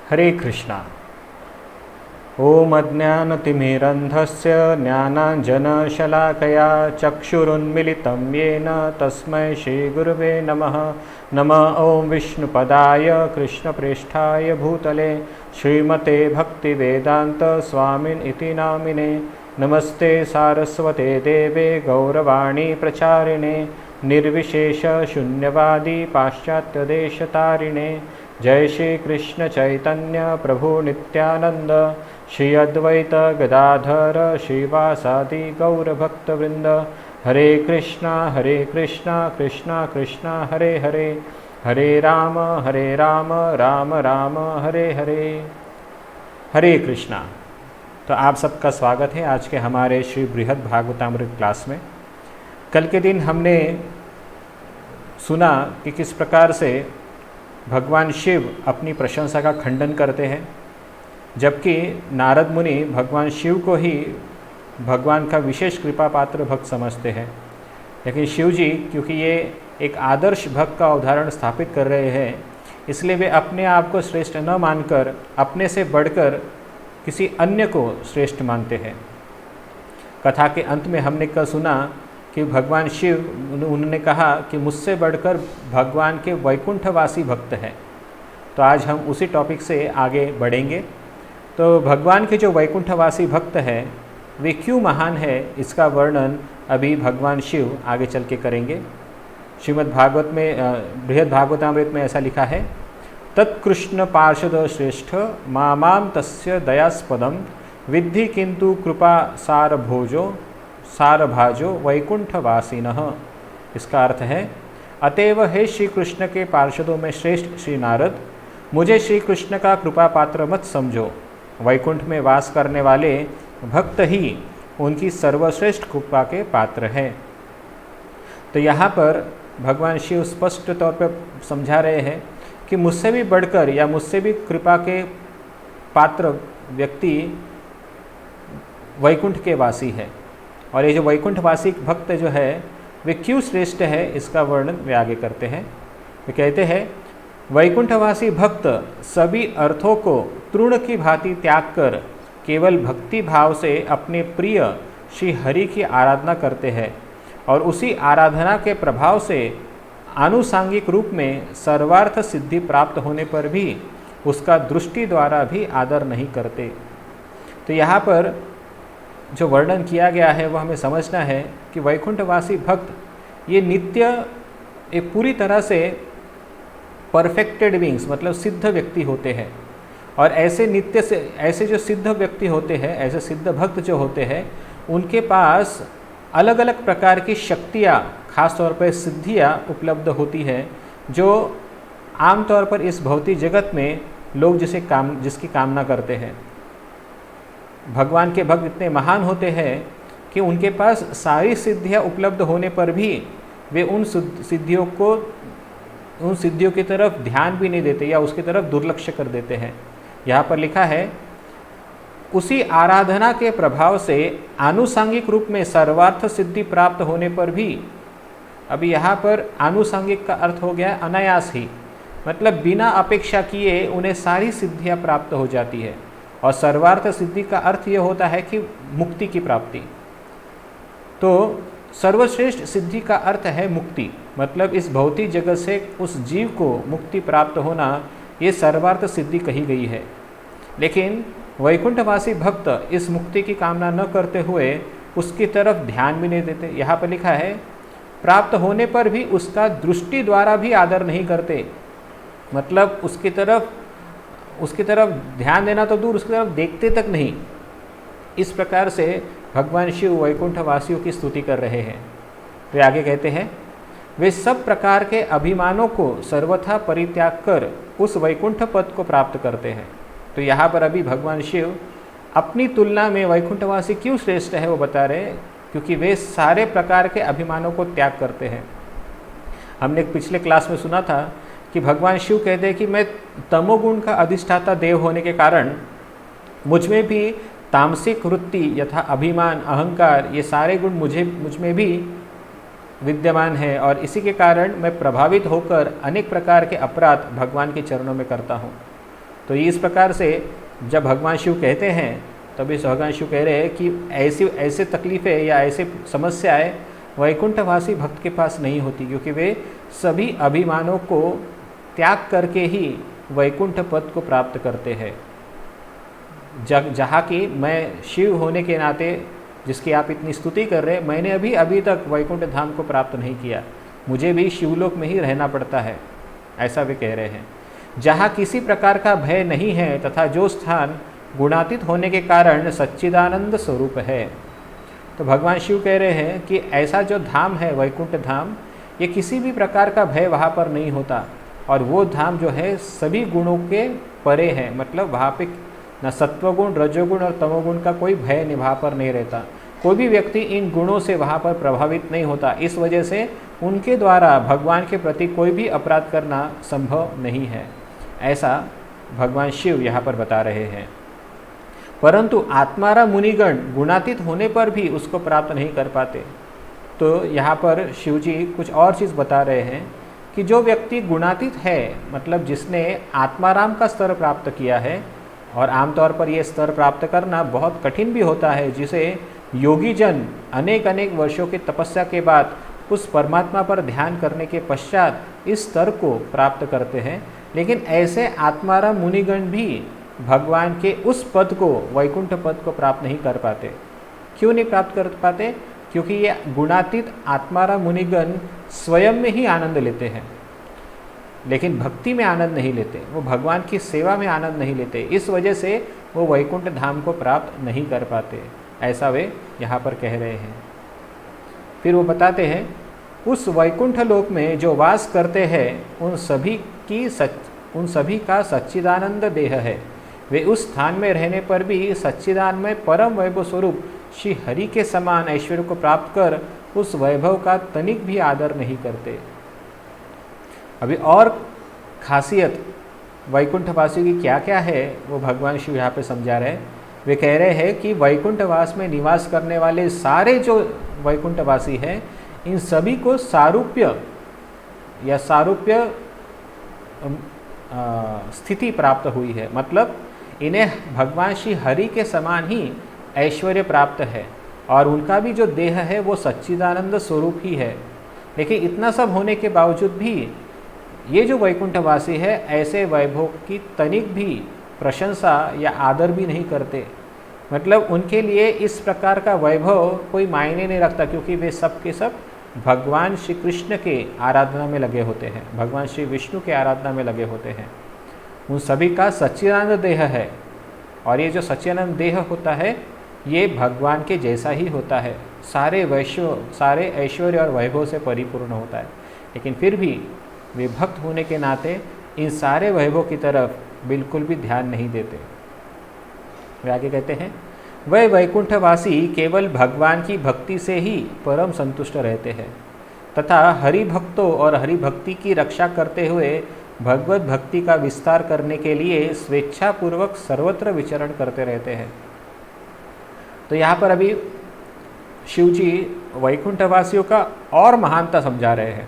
हरे कृष्णा। ओम अज्ञानतिमिरन्धस्य ज्ञानाञ्जनशलाकया चक्षुरुन्मिलितं येन तस्मै श्रीगुरुवे नमः। नमः ओं विष्णुपदाय कृष्णप्रेष्ठाय भूतले श्रीमते भक्तिवेदांत स्वामिन् इति नामिने। नमस्ते सारस्वते देवे गौरवाणी प्रचारिणे निर्विशेष शून्यवादी पाश्चात्यदेशतारिणे। जय श्री कृष्ण चैतन्य प्रभु नित्यानंद श्री अद्वैत गदाधर श्रीवासादि गौरभक्तवृंद। हरे कृष्णा कृष्णा कृष्णा हरे हरे, हरे राम राम राम हरे हरे। हरे कृष्णा। तो आप सबका स्वागत है आज के हमारे श्री बृहद भागवतामृत क्लास में। कल के दिन हमने सुना कि किस प्रकार से भगवान शिव अपनी प्रशंसा का खंडन करते हैं, जबकि नारद मुनि भगवान शिव को ही भगवान का विशेष कृपा पात्र भक्त समझते हैं। लेकिन शिव जी क्योंकि ये एक आदर्श भक्त का उदाहरण स्थापित कर रहे हैं, इसलिए वे अपने आप को श्रेष्ठ न मानकर अपने से बढ़कर किसी अन्य को श्रेष्ठ मानते हैं। कथा के अंत में हमने कल सुना कि भगवान शिव उन्होंने कहा कि मुझसे बढ़कर भगवान के वैकुंठवासी भक्त हैं। तो आज हम उसी टॉपिक से आगे बढ़ेंगे। तो भगवान के जो वैकुंठवासी भक्त हैं वे क्यों महान है, इसका वर्णन अभी भगवान शिव आगे चल के करेंगे। श्रीमद् भागवत में बृहद भागवतामृत में ऐसा लिखा है, तत्कृष्ण पार्षद श्रेष्ठ मामाम तस्य दयास्पदम विद्धि किंतु कृपा सारभाजो वैकुंठवासिनः। इसका अर्थ है, अतएव हे श्री कृष्ण के पार्षदों में श्रेष्ठ श्री नारद, मुझे श्री कृष्ण का कृपा पात्र मत समझो। वैकुंठ में वास करने वाले भक्त ही उनकी सर्वश्रेष्ठ कृपा के पात्र हैं। तो यहाँ पर भगवान शिव स्पष्ट तौर पर समझा रहे हैं कि मुझसे भी बढ़कर या मुझसे भी कृपा के पात्र व्यक्ति वैकुंठ के वासी है। और ये जो वैकुंठवासी भक्त जो है वे क्यों श्रेष्ठ है, इसका वर्णन वे आगे करते हैं। वे कहते हैं, वैकुंठवासी भक्त सभी अर्थों को तृण की भांति त्याग कर केवल भक्ति भाव से अपने प्रिय श्री हरि की आराधना करते हैं और उसी आराधना के प्रभाव से आनुषांगिक रूप में सर्वार्थ सिद्धि प्राप्त होने पर भी उसका दृष्टि द्वारा भी आदर नहीं करते। तो यहाँ पर जो वर्णन किया गया है वह हमें समझना है कि वैकुंठवासी भक्त ये नित्य एक पूरी तरह से परफेक्टेड बीइंग्स मतलब सिद्ध व्यक्ति होते हैं। और ऐसे जो सिद्ध व्यक्ति होते हैं, ऐसे सिद्ध भक्त जो होते हैं, उनके पास अलग अलग प्रकार की शक्तियाँ, खास तौर पर सिद्धियाँ उपलब्ध होती हैं, जो आमतौर पर इस भौतिक जगत में लोग जिसकी कामना करते हैं। भगवान के भक्त इतने महान होते हैं कि उनके पास सारी सिद्धियां उपलब्ध होने पर भी वे उन सिद्धियों की तरफ ध्यान भी नहीं देते या उसकी तरफ दुर्लक्ष्य कर देते हैं। यहाँ पर लिखा है, उसी आराधना के प्रभाव से आनुषांगिक रूप में सर्वार्थ सिद्धि प्राप्त होने पर भी, अभी यहाँ पर आनुषांगिक का अर्थ हो गया अनायास ही, मतलब बिना अपेक्षा किए उन्हें सारी सिद्धियाँ प्राप्त हो जाती है। और सर्वार्थ सिद्धि का अर्थ ये होता है कि मुक्ति की प्राप्ति। तो सर्वश्रेष्ठ सिद्धि का अर्थ है मुक्ति, मतलब इस भौतिक जगत से उस जीव को मुक्ति प्राप्त होना, ये सर्वार्थ सिद्धि कही गई है। लेकिन वैकुंठवासी भक्त इस मुक्ति की कामना न करते हुए उसकी तरफ ध्यान भी नहीं देते। यहाँ पर लिखा है, प्राप्त होने पर भी उसका दृष्टि द्वारा भी आदर नहीं करते, मतलब उसकी तरफ ध्यान देना तो दूर, उसकी तरफ देखते तक नहीं। इस प्रकार से भगवान शिव वैकुंठवासियों की स्तुति कर रहे हैं। वे आगे कहते हैं, वे सब प्रकार के अभिमानों को सर्वथा परित्याग कर उस वैकुंठ पद को प्राप्त करते हैं। तो यहाँ पर अभी भगवान शिव अपनी तुलना में वैकुंठवासी क्यों श्रेष्ठ है वो बता रहे हैं, क्योंकि वे सारे प्रकार के अभिमानों को त्याग करते हैं। हमने पिछले क्लास में सुना था कि भगवान शिव कहते हैं कि मैं तमोगुण का अधिष्ठाता देव होने के कारण मुझ में भी तामसिक वृत्ति यथा अभिमान, अहंकार, ये सारे गुण मुझ में भी विद्यमान है और इसी के कारण मैं प्रभावित होकर अनेक प्रकार के अपराध भगवान के चरणों में करता हूँ। तो इस प्रकार से जब भगवान शिव कहते हैं तभी भगवान शिव कह रहे हैं कि ऐसे तकलीफ़ें या ऐसे समस्याएं वैकुंठवासी भक्त के पास नहीं होती, क्योंकि वे सभी अभिमानों को त्याग करके ही वैकुंठ पद को प्राप्त करते हैं। जहाँ की मैं शिव होने के नाते जिसकी आप इतनी स्तुति कर रहे हैं, मैंने अभी तक वैकुंठ धाम को प्राप्त नहीं किया, मुझे भी शिवलोक में ही रहना पड़ता है, ऐसा वे कह रहे हैं। जहाँ किसी प्रकार का भय नहीं है तथा जो स्थान गुणातीत होने के कारण सच्चिदानंद स्वरूप है। तो भगवान शिव कह रहे हैं कि ऐसा जो धाम है वैकुंठ धाम, ये किसी भी प्रकार का भय वहाँ पर नहीं होता, और वो धाम जो है सभी गुणों के परे है। मतलब वहाँ पे न सत्वगुण, रजोगुण और तमोगुण का कोई भय वहाँ पर नहीं रहता। कोई भी व्यक्ति इन गुणों से वहाँ पर प्रभावित नहीं होता। इस वजह से उनके द्वारा भगवान के प्रति कोई भी अपराध करना संभव नहीं है, ऐसा भगवान शिव यहाँ पर बता रहे हैं। परंतु आत्मारा मुनिगण गुणातीत होने पर भी उसको प्राप्त नहीं कर पाते। तो यहाँ पर शिव जी कुछ और चीज़ बता रहे हैं कि जो व्यक्ति गुणातीत है, मतलब जिसने आत्माराम का स्तर प्राप्त किया है, और आमतौर पर यह स्तर प्राप्त करना बहुत कठिन भी होता है, जिसे योगी जन अनेक अनेक वर्षों की तपस्या के बाद उस परमात्मा पर ध्यान करने के पश्चात इस स्तर को प्राप्त करते हैं। लेकिन ऐसे आत्माराम मुनिगण भी भगवान के उस पद को, वैकुंठ पद को प्राप्त नहीं कर पाते। क्यों नहीं प्राप्त कर पाते? क्योंकि ये गुणातीत आत्माराम मुनिगण स्वयं में ही आनंद लेते हैं, लेकिन भक्ति में आनंद नहीं लेते, वो भगवान की सेवा में आनंद नहीं लेते। इस वजह से वो वैकुंठ धाम को प्राप्त नहीं कर पाते, ऐसा वे यहाँ पर कह रहे हैं। फिर वो बताते हैं, उस वैकुंठ लोक में जो वास करते हैं उन सभी का सच्चिदानंद देह है। वे उस स्थान में रहने पर भी सच्चिदानमय परम वैभव स्वरूप श्री हरि के समान ऐश्वर्य को प्राप्त कर उस वैभव का तनिक भी आदर नहीं करते। अभी और खासियत वैकुंठवासी की क्या क्या है वो भगवान शिव यहाँ पे समझा रहे हैं। वे कह रहे हैं कि वैकुंठवास में निवास करने वाले सारे जो वैकुंठवासी हैं, इन सभी को सारूप्य स्थिति प्राप्त हुई है। मतलब इन्हें भगवान श्री हरि के समान ही ऐश्वर्य प्राप्त है, और उनका भी जो देह है वो सच्चिदानंद स्वरूप ही है। लेकिन इतना सब होने के बावजूद भी ये जो वैकुंठवासी है ऐसे वैभव की तनिक भी प्रशंसा या आदर भी नहीं करते। मतलब उनके लिए इस प्रकार का वैभव कोई मायने नहीं रखता, क्योंकि वे सब के सब भगवान श्री कृष्ण के आराधना में लगे होते हैं, भगवान श्री विष्णु के आराधना में लगे होते हैं। उन सभी का सच्चिदानंद देह है, और ये जो सच्चिदानंद देह होता है ये भगवान के जैसा ही होता है, सारे ऐश्वर्य और वैभव से परिपूर्ण होता है। लेकिन फिर भी वे भक्त होने के नाते इन सारे वैभव की तरफ बिल्कुल भी ध्यान नहीं देते। वे आगे कहते हैं, वह वैकुंठवासी केवल भगवान की भक्ति से ही परम संतुष्ट रहते हैं तथा हरि भक्तों और हरि भक्ति की रक्षा करते हुए भगवत भक्ति का विस्तार करने के लिए स्वेच्छापूर्वक सर्वत्र विचरण करते रहते हैं। तो यहाँ पर अभी शिव जी वैकुंठवासियों का और महानता समझा रहे हैं।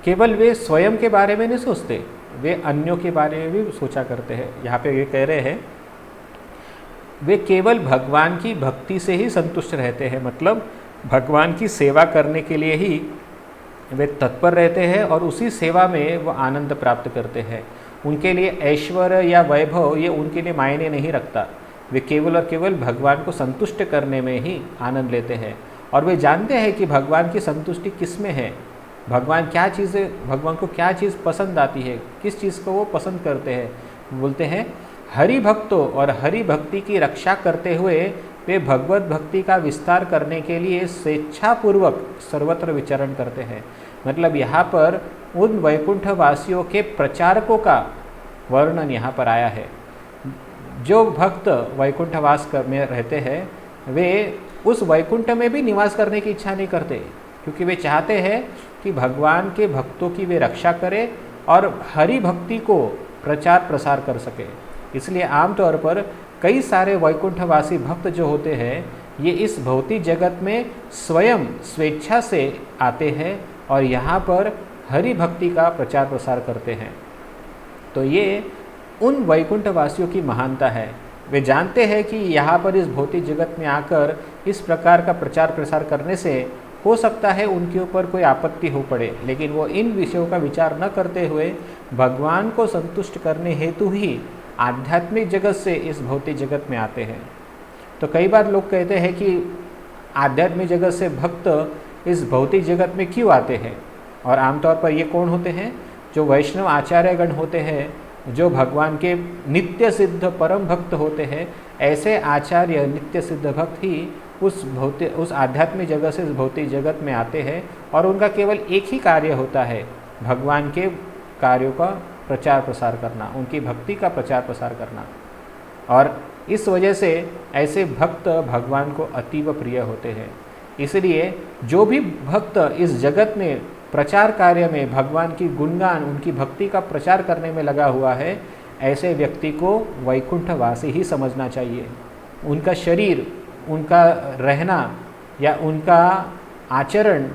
केवल वे स्वयं के बारे में नहीं सोचते, वे अन्यों के बारे में भी सोचा करते हैं। यहाँ पे ये कह रहे हैं, वे केवल भगवान की भक्ति से ही संतुष्ट रहते हैं। मतलब भगवान की सेवा करने के लिए ही वे तत्पर रहते हैं, और उसी सेवा में वो आनंद प्राप्त करते हैं। उनके लिए ऐश्वर्य या वैभव ये उनके लिए मायने नहीं रखता। वे केवल और केवल भगवान को संतुष्ट करने में ही आनंद लेते हैं, और वे जानते हैं कि भगवान की संतुष्टि किस में है, भगवान को क्या चीज़ पसंद आती है, किस चीज़ को वो पसंद करते हैं। बोलते हैं, हरि भक्तों और हरि भक्ति की रक्षा करते हुए वे भगवत भक्ति का विस्तार करने के लिए स्वेच्छापूर्वक सर्वत्र विचरण करते हैं। मतलब यहाँ पर उन वैकुंठवासियों के प्रचारकों का वर्णन यहाँ पर आया है। जो भक्त वैकुंठवास में रहते हैं वे उस वैकुंठ में भी निवास करने की इच्छा नहीं करते, क्योंकि वे चाहते हैं कि भगवान के भक्तों की वे रक्षा करें और हरि भक्ति को प्रचार प्रसार कर सके। इसलिए आमतौर पर कई सारे वैकुंठवासी भक्त जो होते हैं ये इस भौतिक जगत में स्वयं स्वेच्छा से आते हैं और यहाँ पर हरि भक्ति का प्रचार प्रसार करते हैं। तो ये उन वैकुंठवासियों की महानता है। वे जानते हैं कि यहाँ पर इस भौतिक जगत में आकर इस प्रकार का प्रचार प्रसार करने से हो सकता है उनके ऊपर कोई आपत्ति हो पड़े, लेकिन वो इन विषयों का विचार न करते हुए भगवान को संतुष्ट करने हेतु ही आध्यात्मिक जगत से इस भौतिक जगत में आते हैं। तो कई बार लोग कहते हैं कि आध्यात्मिक जगत से भक्त इस भौतिक जगत में क्यों आते हैं, और आमतौर पर ये कौन होते हैं? जो वैष्णव आचार्यगण होते हैं, जो भगवान के नित्य सिद्ध परम भक्त होते हैं। ऐसे आचार्य नित्य सिद्ध भक्त ही उस आध्यात्मिक जगत से इस भौतिक जगत में आते हैं, और उनका केवल एक ही कार्य होता है, भगवान के कार्यों का प्रचार प्रसार करना, उनकी भक्ति का प्रचार प्रसार करना। और इस वजह से ऐसे भक्त भगवान को अतीव प्रिय होते हैं। इसलिए जो भी भक्त इस जगत में प्रचार कार्य में भगवान की गुणगान, उनकी भक्ति का प्रचार करने में लगा हुआ है, ऐसे व्यक्ति को वैकुंठवासी ही समझना चाहिए। उनका शरीर, उनका रहना या उनका आचरण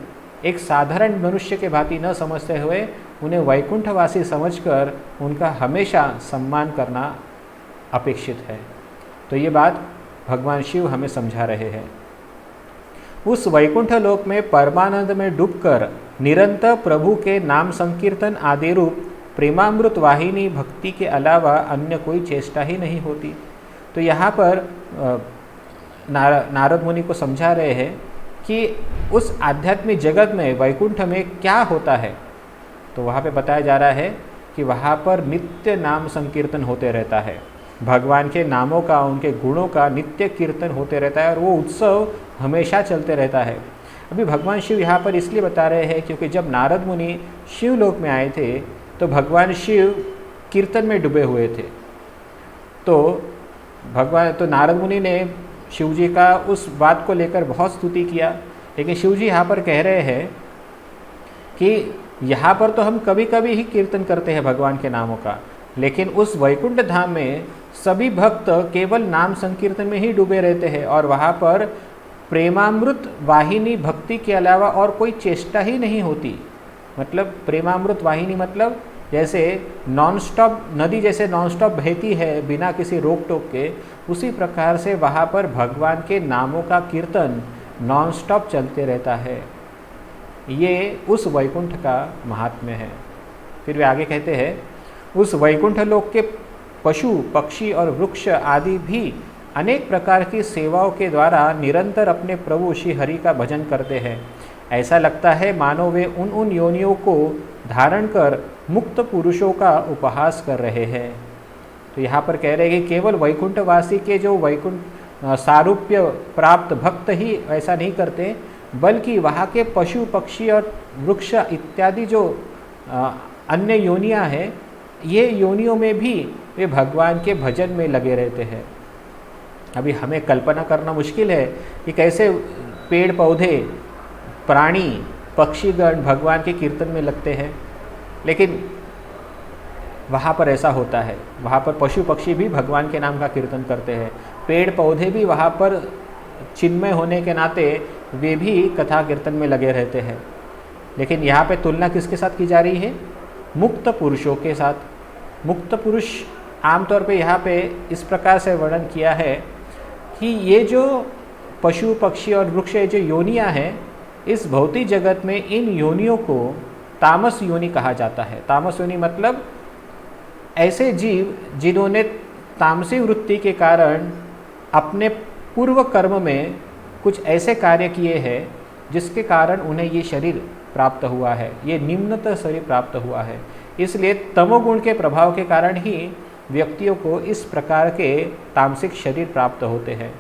एक साधारण मनुष्य के भांति न समझते हुए उन्हें वैकुंठवासी समझकर उनका हमेशा सम्मान करना अपेक्षित है। तो ये बात भगवान शिव हमें समझा रहे हैं। उस वैकुंठ लोक में परमानंद में डूबकर निरंतर प्रभु के नाम संकीर्तन आदि रूप प्रेमामृत वाहिनी भक्ति के अलावा अन्य कोई चेष्टा ही नहीं होती। तो यहाँ पर नारद मुनि को समझा रहे हैं कि उस आध्यात्मिक जगत में वैकुंठ में क्या होता है। तो वहाँ पे बताया जा रहा है कि वहाँ पर नित्य नाम संकीर्तन होते रहता है, भगवान के नामों का, उनके गुणों का नित्य कीर्तन होते रहता है, और वो उत्सव हमेशा चलते रहता है। अभी भगवान शिव यहाँ पर इसलिए बता रहे हैं क्योंकि जब नारद मुनि शिवलोक में आए थे तो भगवान शिव कीर्तन में डूबे हुए थे। तो नारद मुनि ने शिव जी का उस बात को लेकर बहुत स्तुति किया, लेकिन शिव जी यहाँ पर कह रहे हैं कि यहाँ पर तो हम कभी कभी ही कीर्तन करते हैं भगवान के नामों का, लेकिन उस वैकुंठ धाम में सभी भक्त केवल नाम संकीर्तन में ही डूबे रहते हैं, और वहाँ पर प्रेमामृत वाहिनी भक्ति के अलावा और कोई चेष्टा ही नहीं होती। मतलब प्रेमामृत वाहिनी मतलब जैसे नॉनस्टॉप नदी जैसे नॉनस्टॉप बहती है बिना किसी रोक टोक के, उसी प्रकार से वहाँ पर भगवान के नामों का कीर्तन नॉनस्टॉप चलते रहता है। ये उस वैकुंठ का महात्म्य है। फिर वे आगे कहते हैं, उस वैकुंठ लोक के पशु पक्षी और वृक्ष आदि भी अनेक प्रकार की सेवाओं के द्वारा निरंतर अपने प्रभु श्री हरि का भजन करते हैं। ऐसा लगता है मानो वे उन योनियों को धारण कर मुक्त पुरुषों का उपहास कर रहे हैं। तो यहाँ पर कह रहे हैं कि केवल वैकुंठवासी के जो वैकुंठ सारूप्य प्राप्त भक्त ही ऐसा नहीं करते, बल्कि वहाँ के पशु पक्षी और वृक्ष इत्यादि जो अन्य योनियाँ हैं, ये योनियों में भी वे भगवान के भजन में लगे रहते हैं। अभी हमें कल्पना करना मुश्किल है कि कैसे पेड़ पौधे प्राणी पक्षीगण भगवान के कीर्तन में लगते हैं, लेकिन वहाँ पर ऐसा होता है। वहाँ पर पशु पक्षी भी भगवान के नाम का कीर्तन करते हैं, पेड़ पौधे भी वहाँ पर चिन्मय होने के नाते वे भी कथा कीर्तन में लगे रहते हैं। लेकिन यहाँ पे तुलना किसके साथ की जा रही है? मुक्त पुरुषों के साथ। मुक्त पुरुष आमतौर पे यहाँ पे इस प्रकार से वर्णन किया है कि ये जो पशु पक्षी और वृक्ष जो योनियाँ हैं, इस भौतिक जगत में इन योनियों को तामस योनि कहा जाता है। तामस योनि मतलब ऐसे जीव जिन्होंने तामसी वृत्ति के कारण अपने पूर्व कर्म में कुछ ऐसे कार्य किए हैं जिसके कारण उन्हें ये शरीर प्राप्त हुआ है, ये निम्नतम शरीर प्राप्त हुआ है। इसलिए तमोगुण के प्रभाव के कारण ही व्यक्तियों को इस प्रकार के तामसिक शरीर प्राप्त होते हैं।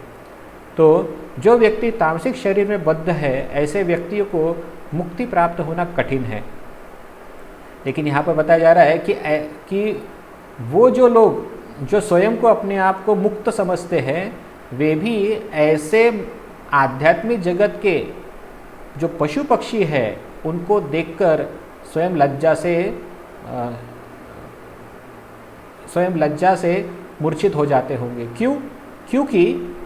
तो जो व्यक्ति तामसिक शरीर में बद्ध है, ऐसे व्यक्तियों को मुक्ति प्राप्त होना कठिन है। लेकिन यहाँ पर बताया जा रहा है कि वो जो लोग जो स्वयं को अपने आप को मुक्त समझते हैं, वे भी ऐसे आध्यात्मिक जगत के जो पशु पक्षी है उनको देखकर स्वयं लज्जा से मूर्छित हो जाते होंगे। क्यों? क्योंकि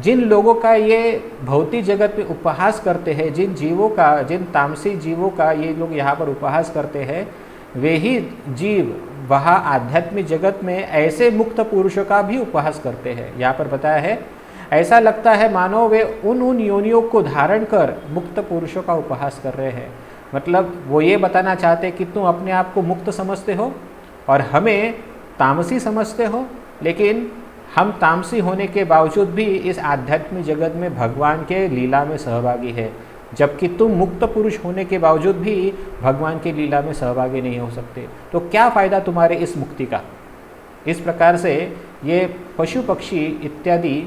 जिन लोगों का ये भौतिक जगत में उपहास करते हैं, जिन तामसी जीवों का ये लोग यहाँ पर उपहास करते हैं, वे ही जीव वहाँ आध्यात्मिक जगत में ऐसे मुक्त पुरुषों का भी उपहास करते हैं। यहाँ पर बताया है, ऐसा लगता है मानो वे उन योनियों को धारण कर मुक्त पुरुषों का उपहास कर रहे हैं। मतलब वो ये बताना चाहते हैं कि तुम अपने आप को मुक्त समझते हो और हमें तामसी समझते हो, लेकिन हम तामसी होने के बावजूद भी इस आध्यात्मिक जगत में भगवान के लीला में सहभागी है, जबकि तुम मुक्त पुरुष होने के बावजूद भी भगवान की लीला में सहभागी नहीं हो सकते। तो क्या फ़ायदा तुम्हारे इस मुक्ति का? इस प्रकार से ये पशु पक्षी इत्यादि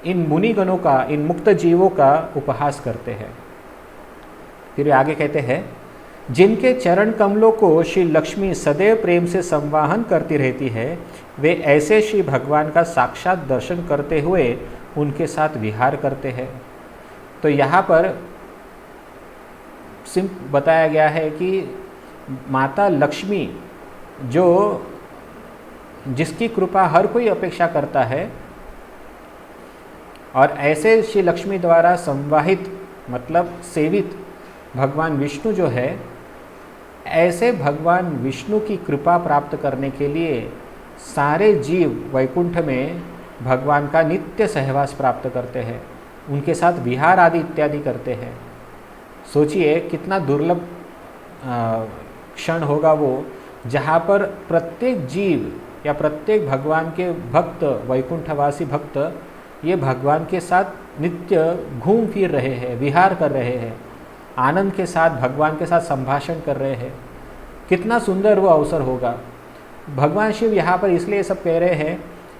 इन मुनिगणों का, इन मुक्त जीवों का उपहास करते हैं। फिर आगे कहते हैं, जिनके चरण कमलों को श्री लक्ष्मी सदैव प्रेम से संवाहन करती रहती है, वे ऐसे श्री भगवान का साक्षात दर्शन करते हुए उनके साथ विहार करते हैं। तो यहाँ पर बताया गया है कि माता लक्ष्मी जिसकी कृपा हर कोई अपेक्षा करता है, और ऐसे श्री लक्ष्मी द्वारा संवाहित मतलब सेवित भगवान विष्णु जो है, ऐसे भगवान विष्णु की कृपा प्राप्त करने के लिए सारे जीव वैकुंठ में भगवान का नित्य सहवास प्राप्त करते हैं, उनके साथ विहार आदि इत्यादि करते हैं। सोचिए कितना दुर्लभ क्षण होगा वो, जहाँ पर प्रत्येक जीव या प्रत्येक भगवान के भक्त, वैकुंठवासी भक्त, ये भगवान के साथ नित्य घूम फिर रहे हैं, विहार कर रहे हैं, आनंद के साथ भगवान के साथ संभाषण कर रहे हैं। कितना सुंदर वो अवसर होगा। भगवान शिव यहाँ पर इसलिए सब कह रहे हैं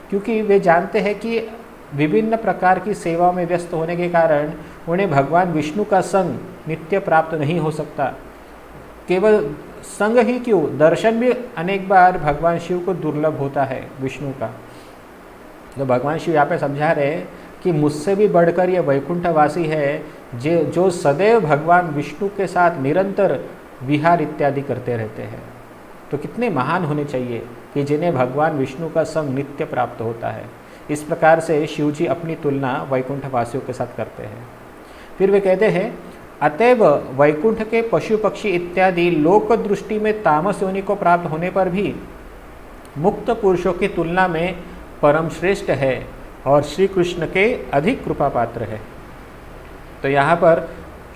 क्योंकि वे जानते हैं कि विभिन्न प्रकार की सेवा में व्यस्त होने के कारण उन्हें भगवान विष्णु का संग नित्य प्राप्त नहीं हो सकता। केवल संग ही क्यों, दर्शन भी अनेक बार भगवान शिव को दुर्लभ होता है विष्णु का। तो भगवान शिव यहाँ पे समझा रहे हैं कि मुझसे भी बढ़कर ये वैकुंठवासी है जो सदैव भगवान विष्णु के साथ निरंतर विहार इत्यादि करते रहते हैं। तो कितने महान होने चाहिए कि जिन्हें भगवान विष्णु का संग नित्य प्राप्त होता है। इस प्रकार से शिव जी अपनी तुलना वैकुंठवासियों के साथ करते हैं। फिर वे कहते हैं, अतएव वैकुंठ के पशु पक्षी इत्यादि लोक दृष्टि में तामस योनि को प्राप्त होने पर भी मुक्त पुरुषों की तुलना में परम श्रेष्ठ है और श्री कृष्ण के अधिक कृपा पात्र है। तो यहाँ पर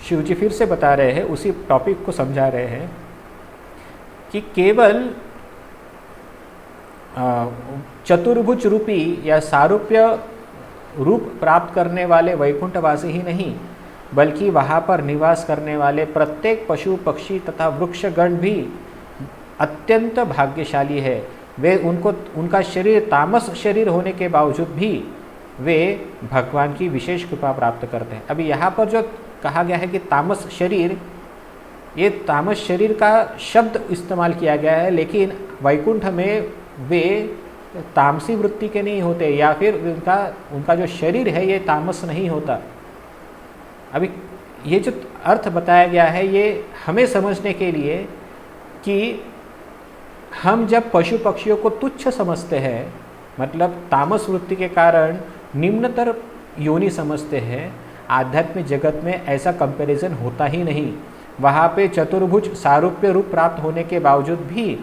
शिव जी फिर से बता रहे हैं, उसी टॉपिक को समझा रहे हैं कि केवल चतुर्भुज रूपी या सारूप्य रूप प्राप्त करने वाले वैकुंठवासी ही नहीं, बल्कि वहाँ पर निवास करने वाले प्रत्येक पशु पक्षी तथा वृक्षगण भी अत्यंत भाग्यशाली है। वे उनका शरीर तामस शरीर होने के बावजूद भी वे भगवान की विशेष कृपा प्राप्त करते हैं। अभी यहाँ पर जो कहा गया है कि तामस शरीर, ये तामस शरीर का शब्द इस्तेमाल किया गया है, लेकिन वैकुंठ में वे तामसी वृत्ति के नहीं होते, या फिर उनका जो शरीर है ये तामस नहीं होता। अभी ये जो अर्थ बताया गया है ये हमें समझने के लिए कि हम जब पशु पक्षियों को तुच्छ समझते हैं, मतलब तामस वृत्ति के कारण निम्नतर योनि समझते हैं, आध्यात्मिक जगत में ऐसा कंपैरिजन होता ही नहीं। वहाँ पे चतुर्भुज सारूप्य रूप प्राप्त होने के बावजूद भी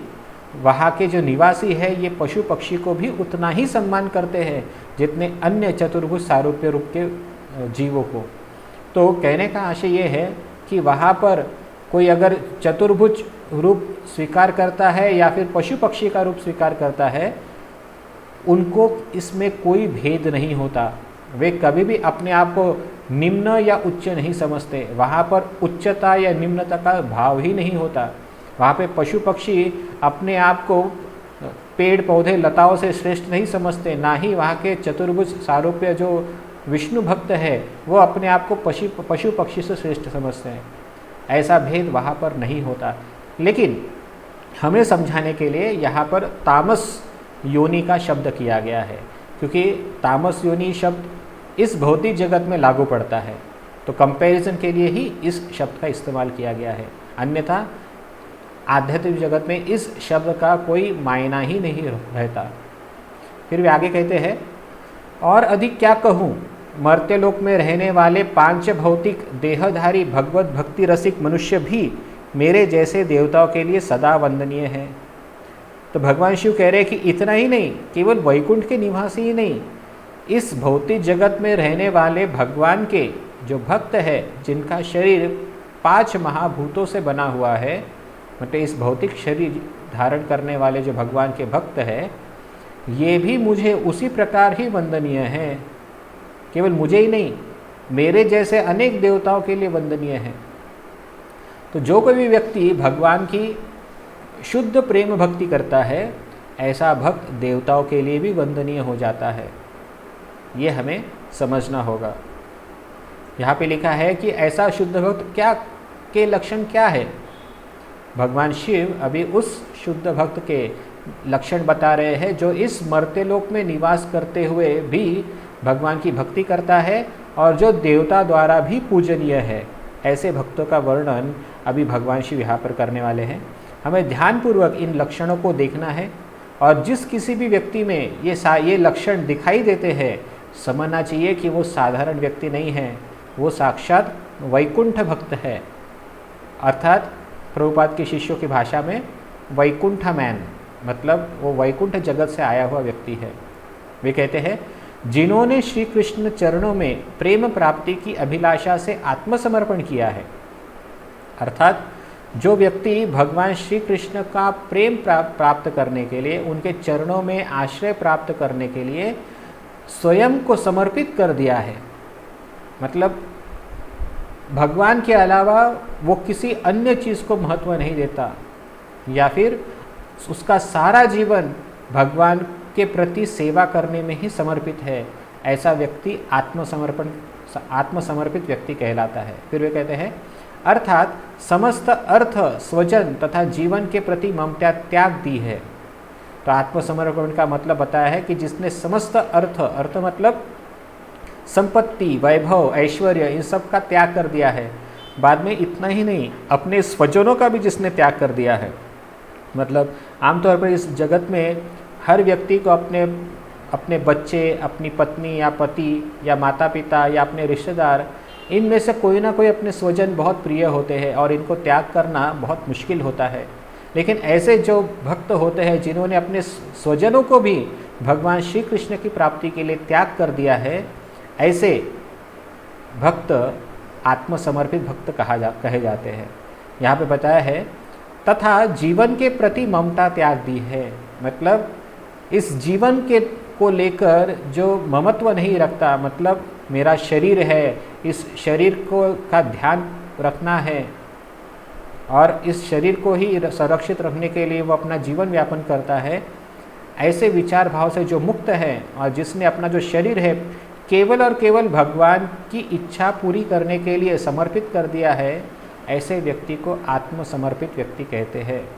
वहाँ के जो निवासी है ये पशु पक्षी को भी उतना ही सम्मान करते हैं जितने अन्य चतुर्भुज सारूप्य रूप के जीवों को। तो कहने का आशय ये है कि वहाँ पर कोई अगर चतुर्भुज रूप स्वीकार करता है या फिर पशु पक्षी का रूप स्वीकार करता है, उनको इसमें कोई भेद नहीं होता। वे कभी भी अपने आप को निम्न या उच्च नहीं समझते। वहाँ पर उच्चता या निम्नता का भाव ही नहीं होता। वहाँ पे पशु पक्षी अपने आप को पेड़ पौधे लताओं से श्रेष्ठ नहीं समझते, ना ही वहाँ के चतुर्भुज सारूप्य जो विष्णु भक्त है वो अपने आप को पशु पक्षी से श्रेष्ठ समझते हैं। ऐसा भेद वहाँ पर नहीं होता। लेकिन हमें समझाने के लिए यहाँ पर तामस योनि का शब्द किया गया है, क्योंकि तामस योनि शब्द इस भौतिक जगत में लागू पड़ता है, तो कंपैरिजन के लिए ही इस शब्द का इस्तेमाल किया गया है। अन्यथा आध्यात्मिक जगत में इस शब्द का कोई मायना ही नहीं रहता। फिर वे आगे कहते हैं, और अधिक क्या कहूँ, मर्त्यलोक में रहने वाले पांच भौतिक देहधारी भगवत भक्ति रसिक मनुष्य भी मेरे जैसे देवताओं के लिए सदा वंदनीय है। तो भगवान शिव कह रहे हैं कि इतना ही नहीं, केवल वैकुंठ के निवासी ही नहीं, इस भौतिक जगत में रहने वाले भगवान के जो भक्त है, जिनका शरीर 5 महाभूतों से बना हुआ है, मतलब इस भौतिक शरीर धारण करने वाले जो भगवान के भक्त है, ये भी मुझे उसी प्रकार ही वंदनीय है। केवल मुझे ही नहीं, मेरे जैसे अनेक देवताओं के लिए वंदनीय है। तो जो कोई भी व्यक्ति भगवान की शुद्ध प्रेम भक्ति करता है, ऐसा भक्त देवताओं के लिए भी वंदनीय हो जाता है। ये हमें समझना होगा। यहाँ पे लिखा है कि ऐसा शुद्ध भक्त क्या के लक्षण क्या है। भगवान शिव अभी उस शुद्ध भक्त के लक्षण बता रहे हैं जो इस मर्त्य लोक में निवास करते हुए भी भगवान की भक्ति करता है और जो देवता द्वारा भी पूजनीय है। ऐसे भक्तों का वर्णन अभी भगवान शिव यहाँ पर करने वाले हैं। हमें ध्यानपूर्वक इन लक्षणों को देखना है और जिस किसी भी व्यक्ति में ये लक्षण दिखाई देते हैं, समझना चाहिए कि वो साधारण व्यक्ति नहीं है, वो साक्षात वैकुंठ भक्त है। अर्थात प्रभुपाद के शिष्यों की भाषा में वैकुंठ मैन, मतलब वो वैकुंठ जगत से आया हुआ व्यक्ति है। वे कहते हैं, जिन्होंने श्री कृष्ण चरणों में प्रेम प्राप्ति की अभिलाषा से आत्मसमर्पण किया है। अर्थात जो व्यक्ति भगवान श्री कृष्ण का प्रेम प्राप्त करने के लिए, उनके चरणों में आश्रय प्राप्त करने के लिए स्वयं को समर्पित कर दिया है, मतलब भगवान के अलावा वो किसी अन्य चीज़ को महत्व नहीं देता, या फिर उसका सारा जीवन भगवान के प्रति सेवा करने में ही समर्पित है, ऐसा व्यक्ति आत्मसमर्पित व्यक्ति कहलाता है। फिर वे कहते हैं, अर्थात समस्त अर्थ, स्वजन तथा जीवन के प्रति ममता त्याग दी है। तो आत्मसमर्पण का मतलब बताया है कि जिसने समस्त अर्थ मतलब संपत्ति, वैभव, ऐश्वर्य, इन सब का त्याग कर दिया है। बाद में इतना ही नहीं, अपने स्वजनों का भी जिसने त्याग कर दिया है। मतलब आमतौर पर इस जगत में हर व्यक्ति को अपने बच्चे, अपनी पत्नी या पति या माता पिता या अपने रिश्तेदार, इनमें से कोई ना कोई अपने स्वजन बहुत प्रिय होते हैं और इनको त्याग करना बहुत मुश्किल होता है। लेकिन ऐसे जो भक्त होते हैं जिन्होंने अपने स्वजनों को भी भगवान श्री कृष्ण की प्राप्ति के लिए त्याग कर दिया है, ऐसे भक्त आत्मसमर्पित भक्त कहे जाते हैं। यहाँ पे बताया है, तथा जीवन के प्रति ममता त्याग दी है। मतलब इस जीवन को लेकर जो ममत्व नहीं रखता, मतलब मेरा शरीर है, इस शरीर का ध्यान रखना है और इस शरीर को ही संरक्षित रखने के लिए वो अपना जीवन व्यापन करता है। ऐसे विचार भाव से जो मुक्त है और जिसने अपना जो शरीर है केवल और केवल भगवान की इच्छा पूरी करने के लिए समर्पित कर दिया है, ऐसे व्यक्ति को आत्मसमर्पित व्यक्ति कहते हैं।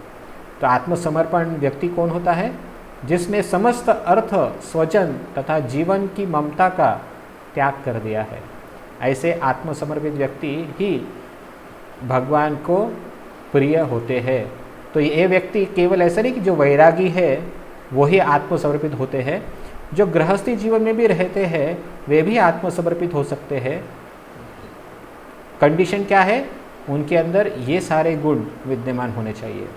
तो आत्मसमर्पण व्यक्ति कौन होता है? जिसने समस्त अर्थ, स्वजन तथा जीवन की ममता का त्याग कर दिया है। ऐसे आत्मसमर्पित व्यक्ति ही भगवान को प्रिय होते हैं। तो ये व्यक्ति केवल ऐसा नहीं कि जो वैरागी है वही आत्मसमर्पित होते हैं, जो गृहस्थी जीवन में भी रहते हैं वे भी आत्मसमर्पित हो सकते हैं। कंडीशन क्या है? उनके अंदर ये सारे गुण विद्यमान होने चाहिए।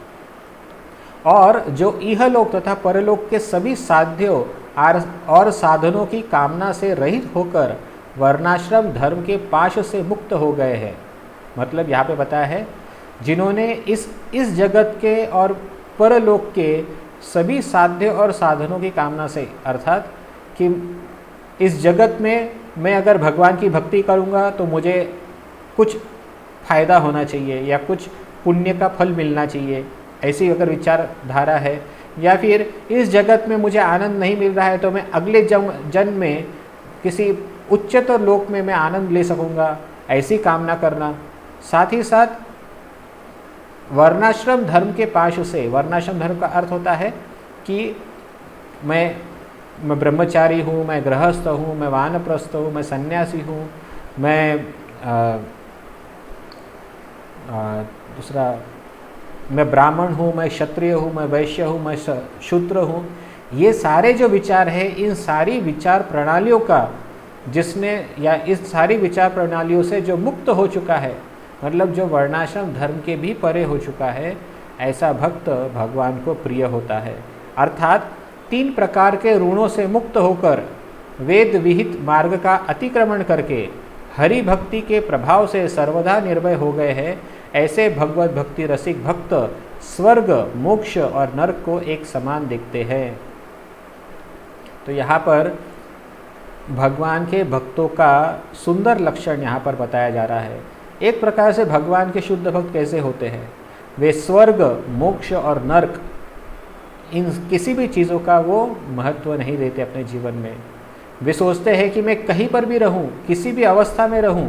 और जो इहलोक तथा परलोक के सभी साध्यों और साधनों की कामना से रहित होकर वर्णाश्रम धर्म के पाश से मुक्त हो गए हैं। मतलब यहाँ पे बताया है, जिन्होंने इस जगत के और परलोक के सभी साध्य और साधनों की कामना से, अर्थात कि इस जगत में मैं अगर भगवान की भक्ति करूँगा तो मुझे कुछ फायदा होना चाहिए या कुछ पुण्य का फल मिलना चाहिए, ऐसी अगर विचारधारा है, या फिर इस जगत में मुझे आनंद नहीं मिल रहा है तो मैं अगले जन्म में किसी उच्चतर लोक में मैं आनंद ले सकूँगा, ऐसी कामना करना। साथ ही साथ वर्णाश्रम धर्म के पाश से, वर्णाश्रम धर्म का अर्थ होता है कि मैं ब्रह्मचारी हूँ, मैं गृहस्थ हूँ, मैं वानप्रस्थ हूँ, मैं सन्यासी हूँ, मैं ब्राह्मण हूँ, मैं क्षत्रिय हूँ, मैं वैश्य हूँ, मैं शूद्र हूँ। ये सारे जो विचार है, इन सारी विचार प्रणालियों का जिसने, या इस सारी विचार प्रणालियों से जो मुक्त हो चुका है, मतलब जो वर्णाश्रम धर्म के भी परे हो चुका है, ऐसा भक्त भगवान को प्रिय होता है। अर्थात 3 प्रकार के ऋणों से मुक्त होकर वेद विहित मार्ग का अतिक्रमण करके हरि भक्ति के प्रभाव से सर्वदा निर्भय हो गए हैं, ऐसे भगवत भक्ति रसिक भक्त स्वर्ग, मोक्ष और नरक को एक समान देखते हैं। तो यहाँ पर भगवान के भक्तों का सुंदर लक्षण यहाँ पर बताया जा रहा है। एक प्रकार से भगवान के शुद्ध भक्त कैसे होते हैं? वे स्वर्ग, मोक्ष और नरक इन किसी भी चीज़ों का वो महत्व नहीं देते अपने जीवन में। वे सोचते हैं कि मैं कहीं पर भी रहूं, किसी भी अवस्था में रहूं,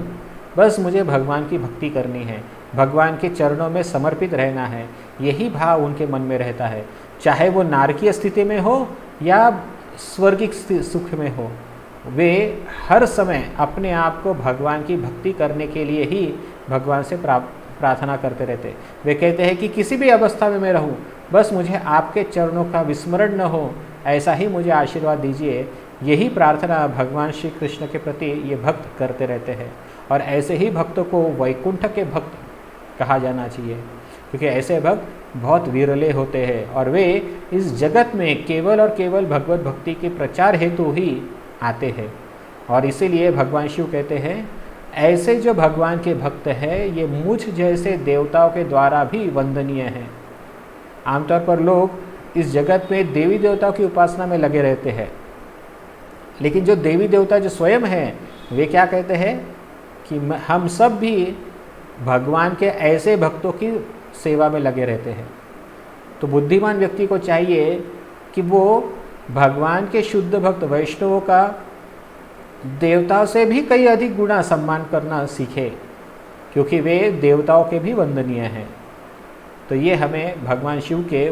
बस मुझे भगवान की भक्ति करनी है, भगवान के चरणों में समर्पित रहना है। यही भाव उनके मन में रहता है, चाहे वो नारकीय स्थिति में हो या स्वर्गिक सुख में हो। वे हर समय अपने आप को भगवान की भक्ति करने के लिए ही भगवान से प्रार्थना करते रहते। वे कहते हैं कि किसी भी अवस्था में मैं रहूं, बस मुझे आपके चरणों का विस्मरण न हो, ऐसा ही मुझे आशीर्वाद दीजिए। यही प्रार्थना भगवान श्री कृष्ण के प्रति ये भक्त करते रहते हैं। और ऐसे ही भक्तों को वैकुंठ के भक्त कहा जाना चाहिए, क्योंकि ऐसे भक्त बहुत विरले होते हैं और वे इस जगत में केवल और केवल भगवत भक्ति के प्रचार हेतु ही आते हैं। और इसीलिए भगवान शिव कहते हैं, ऐसे जो भगवान के भक्त हैं ये मुझ जैसे देवताओं के द्वारा भी वंदनीय हैं। आमतौर पर लोग इस जगत में देवी देवताओं की उपासना में लगे रहते हैं, लेकिन जो देवी देवता जो स्वयं हैं वे क्या कहते हैं कि हम सब भी भगवान के ऐसे भक्तों की सेवा में लगे रहते हैं। तो बुद्धिमान व्यक्ति को चाहिए कि वो भगवान के शुद्ध भक्त वैष्णवों का देवताओं से भी कई अधिक गुना सम्मान करना सीखे, क्योंकि वे देवताओं के भी वंदनीय हैं। तो ये हमें भगवान शिव के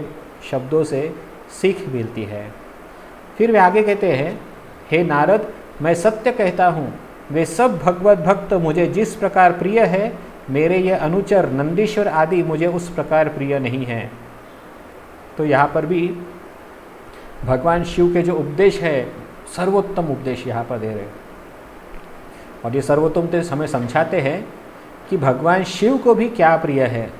शब्दों से सीख मिलती है। फिर वे आगे कहते हैं, हे नारद, मैं सत्य कहता हूँ, वे सब भगवत भक्त मुझे जिस प्रकार प्रिय है, मेरे ये अनुचर नंदीश्वर आदि मुझे उस प्रकार प्रिय नहीं हैं। तो यहाँ पर भी भगवान शिव के जो उपदेश है, सर्वोत्तम उपदेश यहाँ पर दे रहे हैं। और ये सर्वोत्तम उपदेश हमें समझाते हैं कि भगवान शिव को भी क्या प्रिय है।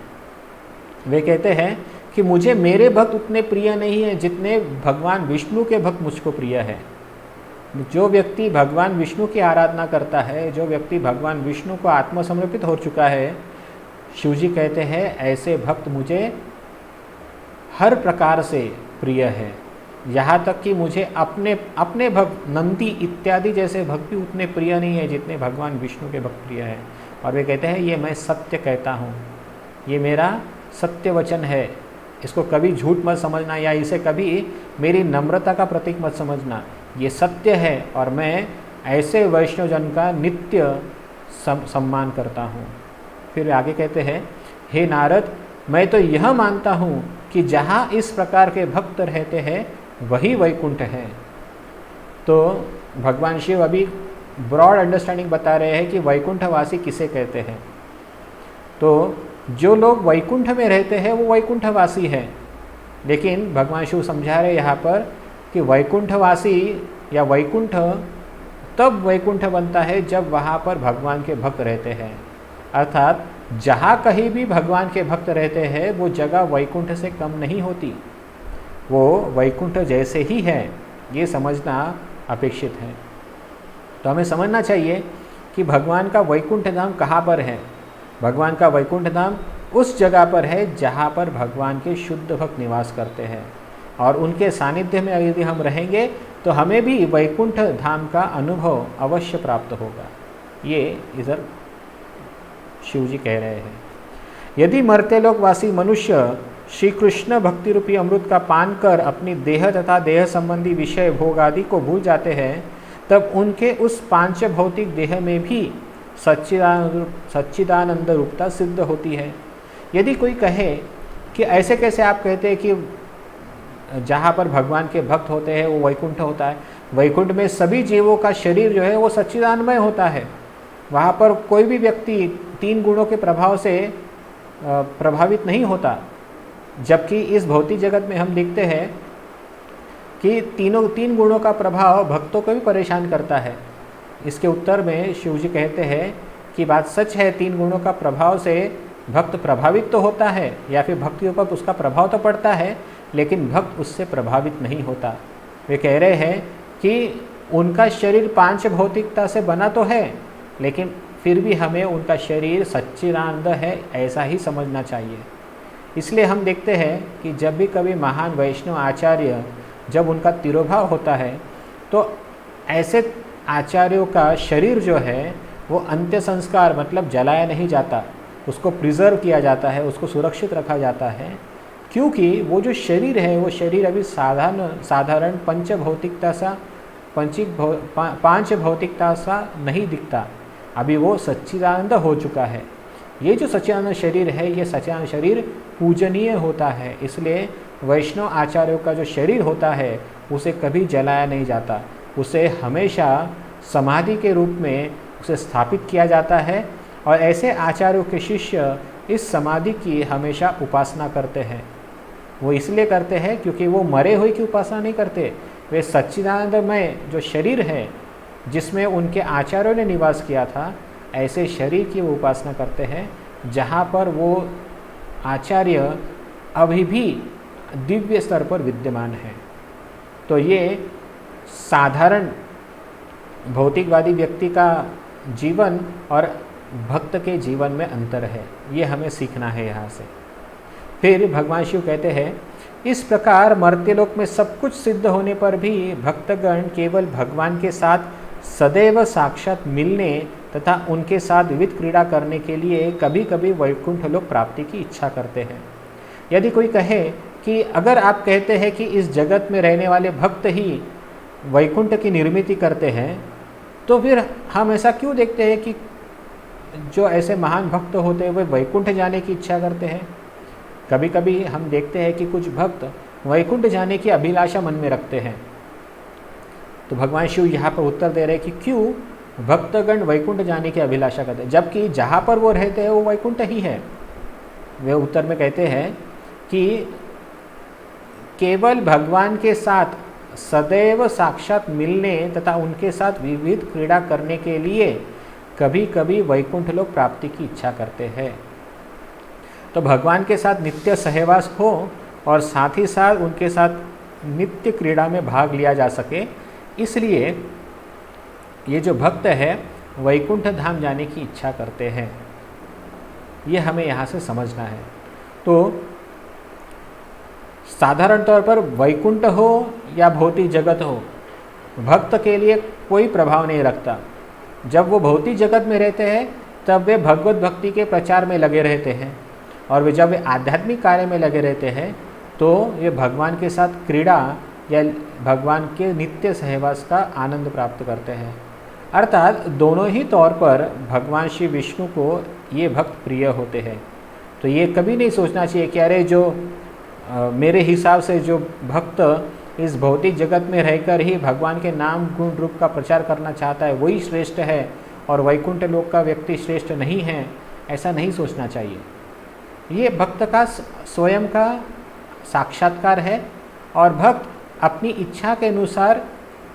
वे कहते हैं कि मुझे मेरे भक्त उतने प्रिय नहीं हैं जितने भगवान विष्णु के भक्त मुझको प्रिय है। जो व्यक्ति भगवान विष्णु की आराधना करता है, जो व्यक्ति भगवान विष्णु को आत्मसमर्पित हो चुका है, शिवजी कहते हैं ऐसे भक्त मुझे हर प्रकार से प्रिय है। यहाँ तक कि मुझे अपने भक्त नंदी इत्यादि जैसे भक्त भी उतने प्रिय नहीं है जितने भगवान विष्णु के भक्त प्रिय हैं। और वे कहते हैं ये मैं सत्य कहता हूँ, ये मेरा सत्य वचन है, इसको कभी झूठ मत समझना या इसे कभी मेरी नम्रता का प्रतीक मत समझना। ये सत्य है और मैं ऐसे वैष्णव जन का नित्य सम्मान करता हूँ। फिर आगे कहते हैं, हे नारद, मैं तो यह मानता हूँ कि जहाँ इस प्रकार के भक्त रहते हैं वही वैकुंठ है। तो भगवान शिव अभी ब्रॉड अंडरस्टैंडिंग बता रहे हैं कि वैकुंठवासी किसे कहते हैं। तो जो लोग वैकुंठ में रहते हैं वो वैकुंठवासी हैं, लेकिन भगवान शिव समझा रहे यहाँ पर कि वैकुंठवासी या वैकुंठ तब वैकुंठ बनता है जब वहाँ पर भगवान के भक्त रहते हैं। अर्थात जहाँ कहीं भी भगवान के भक्त रहते हैं वो जगह वैकुंठ से कम नहीं होती, वो वैकुंठ जैसे ही है, ये समझना अपेक्षित है। तो हमें समझना चाहिए कि भगवान का वैकुंठ धाम कहाँ पर है। भगवान का वैकुंठ धाम उस जगह पर है जहाँ पर भगवान के शुद्ध भक्त निवास करते हैं, और उनके सानिध्य में यदि हम रहेंगे तो हमें भी वैकुंठ धाम का अनुभव अवश्य प्राप्त होगा। ये इधर शिव जी कह रहे हैं। यदि मर्त्य लोकवासी मनुष्य श्री कृष्ण भक्ति रूपी अमृत का पान कर अपनी देह तथा देह संबंधी विषय भोग आदि को भूल जाते हैं, तब उनके उस पांच भौतिक देह में भी सच्चिदानंद रूपता सिद्ध होती है। यदि कोई कहे कि ऐसे कैसे आप कहते हैं कि जहाँ पर भगवान के भक्त होते हैं वो वैकुंठ होता है, वैकुंठ में सभी जीवों का शरीर जो है वो सच्चिदानंदमय होता है, वहाँ पर कोई भी व्यक्ति 3 गुणों के प्रभाव से प्रभावित नहीं होता। जबकि इस भौतिक जगत में हम देखते हैं कि 3 गुणों का प्रभाव भक्तों को भी परेशान करता है। इसके उत्तर में शिव जी कहते हैं की बात सच है, 3 गुणों का प्रभाव से भक्त प्रभावित तो होता है या फिर भक्त के ऊपर उसका प्रभाव तो पड़ता है, लेकिन भक्त उससे प्रभावित नहीं होता। वे कह रहे हैं कि उनका शरीर 5 भौतिकता से बना तो है, लेकिन फिर भी हमें उनका शरीर सच्चिदानंद है ऐसा ही समझना चाहिए। इसलिए हम देखते हैं कि जब भी कभी महान वैष्णव आचार्य जब उनका तिरोभाव होता है तो ऐसे आचार्यों का शरीर जो है वो अंत्य संस्कार मतलब जलाया नहीं जाता, उसको प्रिजर्व किया जाता है, उसको सुरक्षित रखा जाता है, क्योंकि वो जो शरीर है वो शरीर अभी साधारण पंच भौतिकता सा पांच भौतिकता सा नहीं दिखता, अभी वो सच्चिदानंद हो चुका है। ये जो सच्चिदानंद शरीर है ये सच्चिदानंद शरीर पूजनीय होता है, इसलिए वैष्णव आचार्यों का जो शरीर होता है उसे कभी जलाया नहीं जाता, उसे हमेशा समाधि के रूप में उसे स्थापित किया जाता है। और ऐसे आचार्यों के शिष्य इस समाधि की हमेशा उपासना करते हैं। वो इसलिए करते हैं क्योंकि वो मरे हुए की उपासना नहीं करते, वे सच्चिदानंदमय जो शरीर है जिसमें उनके आचार्यों ने निवास किया था, ऐसे शरीर की वो उपासना करते हैं जहाँ पर वो आचार्य अभी भी दिव्य स्तर पर विद्यमान है। तो ये साधारण भौतिकवादी व्यक्ति का जीवन और भक्त के जीवन में अंतर है, ये हमें सीखना है यहाँ से। फिर भगवान शिव कहते हैं, इस प्रकार मर्त्यलोक में सब कुछ सिद्ध होने पर भी भक्तगण केवल भगवान के साथ सदैव साक्षात मिलने तथा उनके साथ विविध क्रीड़ा करने के लिए कभी कभी वैकुंठ लोक प्राप्ति की इच्छा करते हैं। यदि कोई कहे कि अगर आप कहते हैं कि इस जगत में रहने वाले भक्त ही वैकुंठ की निर्मिति करते हैं, तो फिर हम ऐसा क्यों देखते हैं कि जो ऐसे महान भक्त होते हैं वे वैकुंठ जाने की इच्छा करते हैं। कभी कभी हम देखते हैं कि कुछ भक्त वैकुंठ जाने की अभिलाषा मन में रखते हैं। तो भगवान शिव यहाँ पर उत्तर दे रहे हैं कि क्यों भक्तगण वैकुंठ जाने की अभिलाषा करते हैं, जबकि जहाँ पर वो रहते हैं वो वैकुंठ ही है। वे उत्तर में कहते हैं कि केवल भगवान के साथ सदैव साक्षात मिलने तथा उनके साथ विविध क्रीड़ा करने के लिए कभी कभी वैकुंठ लोक प्राप्ति की इच्छा करते हैं। तो भगवान के साथ नित्य सहवास हो और साथ ही साथ उनके साथ नित्य क्रीड़ा में भाग लिया जा सके, इसलिए ये जो भक्त है वैकुंठ धाम जाने की इच्छा करते हैं। ये हमें यहाँ से समझना है। तो साधारण तौर पर वैकुंठ हो या भौतिक जगत हो, भक्त के लिए कोई प्रभाव नहीं रखता। जब वो भौतिक जगत में रहते हैं तब वे भगवत भक्ति के प्रचार में लगे रहते हैं, और वे जब वे आध्यात्मिक कार्य में लगे रहते हैं तो ये भगवान के साथ क्रीड़ा या भगवान के नित्य सहवास का आनंद प्राप्त करते हैं। अर्थात दोनों ही तौर पर भगवान श्री विष्णु को ये भक्त प्रिय होते हैं। तो ये कभी नहीं सोचना चाहिए कि अरे जो मेरे हिसाब से जो भक्त इस भौतिक जगत में रहकर ही भगवान के नाम गुण रूप का प्रचार करना चाहता है वही श्रेष्ठ है और वैकुंठ लोक का व्यक्ति श्रेष्ठ नहीं है, ऐसा नहीं सोचना चाहिए। ये भक्त का स्वयं का साक्षात्कार है और भक्त अपनी इच्छा के अनुसार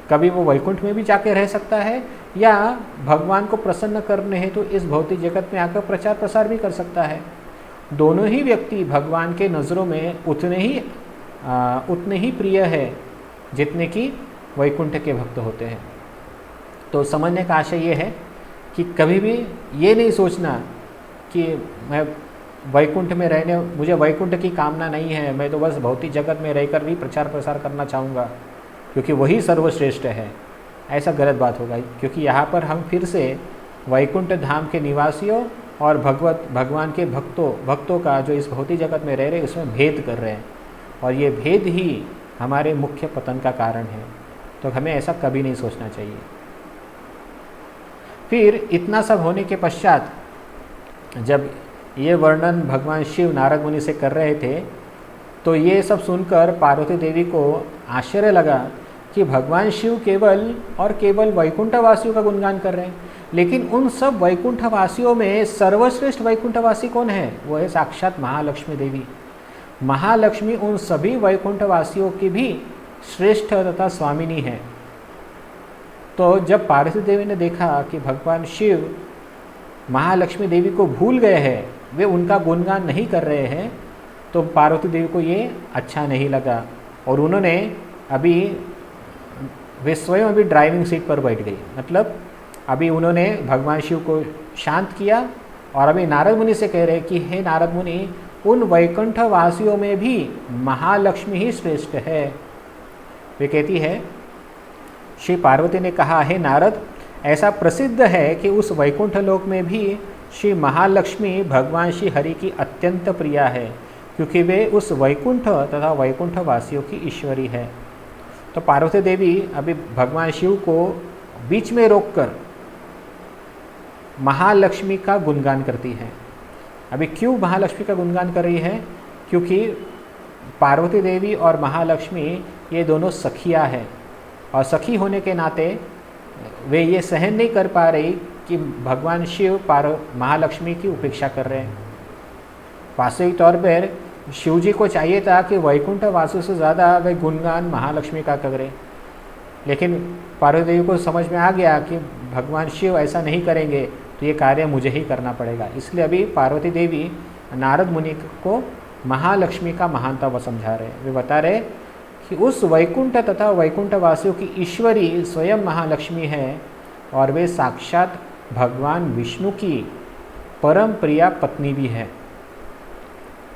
कभी वो वैकुंठ में भी जाके रह सकता है या भगवान को प्रसन्न करने हेतु इस भौतिक जगत में आकर प्रचार प्रसार भी कर सकता है। दोनों ही व्यक्ति भगवान के नज़रों में उतने ही प्रिय है जितने कि वैकुंठ के भक्त होते हैं। तो समझने का आशय ये है कि कभी भी ये नहीं सोचना कि मैं वैकुंठ में मुझे वैकुंठ की कामना नहीं है, मैं तो बस भौतिक जगत में रहकर भी प्रचार प्रसार करना चाहूँगा क्योंकि वही सर्वश्रेष्ठ है। ऐसा गलत बात होगा, क्योंकि यहाँ पर हम फिर से वैकुंठ धाम के निवासियों और भगवान के भक्तों का जो इस भौतिक जगत में रह रहे उसमें भेद कर रहे हैं, और ये भेद ही हमारे मुख्य पतन का कारण है। तो हमें ऐसा कभी नहीं सोचना चाहिए। फिर इतना सब होने के पश्चात जब ये वर्णन भगवान शिव नारद मुनि से कर रहे थे तो ये सब सुनकर पार्वती देवी को आश्चर्य लगा कि भगवान शिव केवल वैकुंठवासियों का गुणगान कर रहे हैं, लेकिन उन सब वैकुंठवासियों में सर्वश्रेष्ठ वैकुंठवासी कौन है? वो है साक्षात महालक्ष्मी देवी। महालक्ष्मी उन सभी वैकुंठवासियों की भी श्रेष्ठ तथा स्वामिनी है। तो जब पार्वती देवी ने देखा कि भगवान शिव महालक्ष्मी देवी को भूल गए हैं, वे उनका गुणगान नहीं कर रहे हैं, तो पार्वती देवी को ये अच्छा नहीं लगा और उन्होंने अभी वे स्वयं अभी ड्राइविंग सीट पर बैठ गई। मतलब अभी उन्होंने भगवान शिव को शांत किया और अभी नारद मुनि से कह रहे कि हे नारद मुनि, उन वैकुंठ वासियों में भी महालक्ष्मी ही श्रेष्ठ है। वे कहती है, श्री पार्वती ने कहा, हे नारद, ऐसा प्रसिद्ध है कि उस वैकुंठ लोक में भी श्री महालक्ष्मी भगवान श्री हरि की अत्यंत प्रिया है, क्योंकि वे उस वैकुंठ तथा वैकुंठ वासियों की ईश्वरी है। तो पार्वती देवी अभी भगवान शिव को बीच में रोककर महालक्ष्मी का गुणगान करती है। अभी क्यों महालक्ष्मी का गुणगान कर रही है? क्योंकि पार्वती देवी और महालक्ष्मी ये दोनों सखियाँ हैं और सखी होने के नाते वे ये सहन नहीं कर पा रही कि भगवान शिव महालक्ष्मी की उपेक्षा कर रहे हैं। वास्तविक तौर पर शिव जी को चाहिए था कि वैकुंठ वासु से ज़्यादा वे गुणगान महालक्ष्मी का करें, लेकिन पार्वती देवी को समझ में आ गया कि भगवान शिव ऐसा नहीं करेंगे, तो ये कार्य मुझे ही करना पड़ेगा। इसलिए अभी पार्वती देवी नारद मुनि को महालक्ष्मी का महानता वो समझा रहे। वे बता रहे कि उस वैकुंठ तथा वैकुंठ वासियों की ईश्वरी स्वयं महालक्ष्मी है और वे साक्षात भगवान विष्णु की परम प्रिया पत्नी भी है,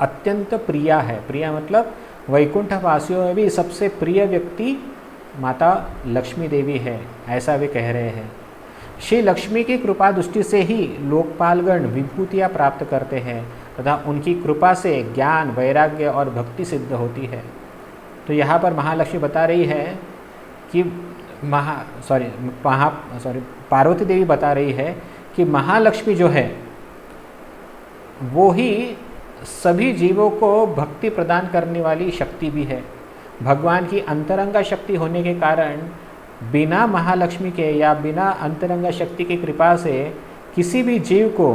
अत्यंत प्रिया है। प्रिया मतलब वैकुंठ वासियों में भी सबसे प्रिय व्यक्ति माता लक्ष्मी देवी है, ऐसा वे कह रहे हैं। श्री लक्ष्मी की कृपा दृष्टि से ही लोकपालगण विभूतियाँ प्राप्त करते हैं तथा उनकी कृपा से ज्ञान, वैराग्य और भक्ति सिद्ध होती है। तो यहाँ पर महालक्ष्मी बता रही है कि पार्वती देवी बता रही है कि महालक्ष्मी जो है वो ही सभी जीवों को भक्ति प्रदान करने वाली शक्ति भी है। भगवान की अंतरंगा शक्ति होने के कारण बिना महालक्ष्मी के या बिना अंतरंगा शक्ति की कृपा से किसी भी जीव को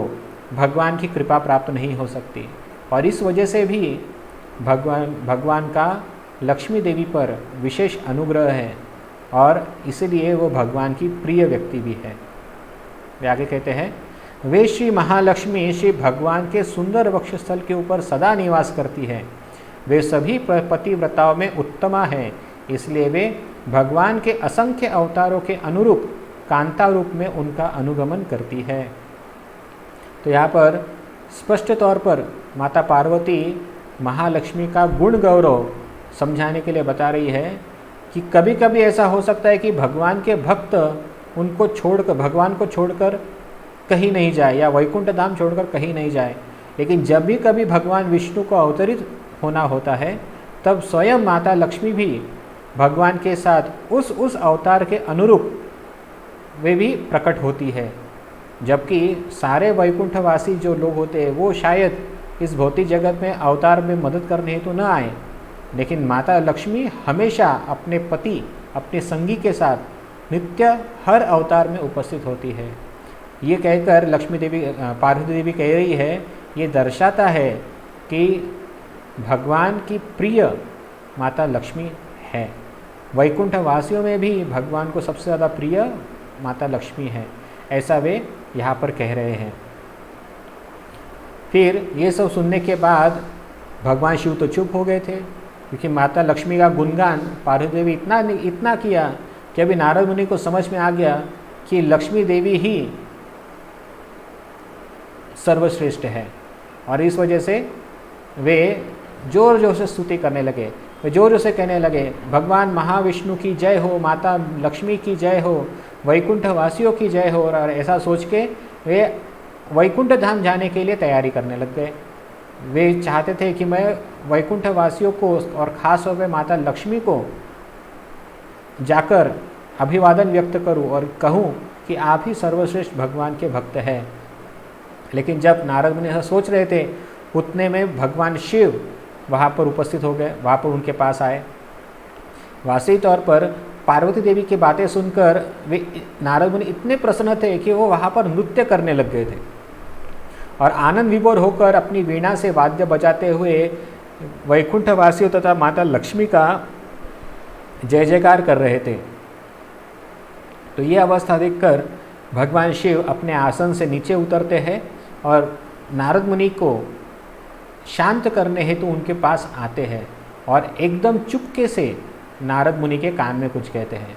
भगवान की कृपा प्राप्त नहीं हो सकती। और इस वजह से भी भगवान का लक्ष्मी देवी पर विशेष अनुग्रह है और इसलिए वो भगवान की प्रिय व्यक्ति भी है। वे आगे कहते हैं, वे श्री महालक्ष्मी श्री भगवान के सुंदर वक्षस्थल के ऊपर सदा निवास करती है। वे सभी पतिव्रताओं में उत्तमा है, इसलिए वे भगवान के असंख्य अवतारों के अनुरूप कांता रूप में उनका अनुगमन करती है। तो यहाँ पर स्पष्ट तौर पर माता पार्वती महालक्ष्मी का गुण गौरव समझाने के लिए बता रही है कि कभी कभी ऐसा हो सकता है कि भगवान के भक्त उनको छोड़कर, भगवान को छोड़कर कहीं नहीं जाए या वैकुंठ धाम छोड़कर कहीं नहीं जाए, लेकिन जब भी कभी भगवान विष्णु को अवतरित होना होता है तब स्वयं माता लक्ष्मी भी भगवान के साथ उस अवतार के अनुरूप वे भी प्रकट होती है। जबकि सारे वैकुंठवासी जो लोग होते हैं वो शायद इस भौतिक जगत में अवतार में मदद करने हेतु न आए, लेकिन माता लक्ष्मी हमेशा अपने पति, अपने संगी के साथ नित्य हर अवतार में उपस्थित होती है। ये कहकर लक्ष्मी देवी, पार्वती देवी कह रही है, ये दर्शाता है कि भगवान की प्रिय माता लक्ष्मी है। वैकुंठ वासियों में भी भगवान को सबसे ज़्यादा प्रिय माता लक्ष्मी है, ऐसा वे यहाँ पर कह रहे हैं। फिर ये सब सुनने के बाद भगवान शिव तो चुप हो गए थे, क्योंकि माता लक्ष्मी का गुणगान पार्वती देवी इतना किया कि अभी नारद मुनि को समझ में आ गया कि लक्ष्मी देवी ही सर्वश्रेष्ठ है। और इस वजह से वे जोर जोर से स्तुति करने लगे, वे जोर जोर से कहने लगे, भगवान महाविष्णु की जय हो, माता लक्ष्मी की जय हो, वैकुंठ वासियों की जय हो। और ऐसा सोच के वे वैकुंठ धाम जाने के लिए तैयारी करने लग गए। वे चाहते थे कि मैं वैकुंठ वासियों को और ख़ास तौर पर माता लक्ष्मी को जाकर अभिवादन व्यक्त करूं और कहूं कि आप ही सर्वश्रेष्ठ भगवान के भक्त हैं। लेकिन जब नारद मुनि ऐसा सोच रहे थे, उतने में भगवान शिव वहाँ पर उपस्थित हो गए, वहाँ पर उनके पास आए। वास्तविक तौर पर पार्वती देवी की बातें सुनकर वे नारद मुनि इतने प्रसन्न थे कि वो वहाँ पर नृत्य करने लग गए थे और आनंद विभोर होकर अपनी वीणा से वाद्य बजाते हुए वैकुंठ वासियों तथा माता लक्ष्मी का जय जयकार कर रहे थे। तो ये अवस्था देखकर भगवान शिव अपने आसन से नीचे उतरते हैं और नारद मुनि को शांत करने हेतु उनके पास आते हैं और एकदम चुपके से नारद मुनि के कान में कुछ कहते हैं।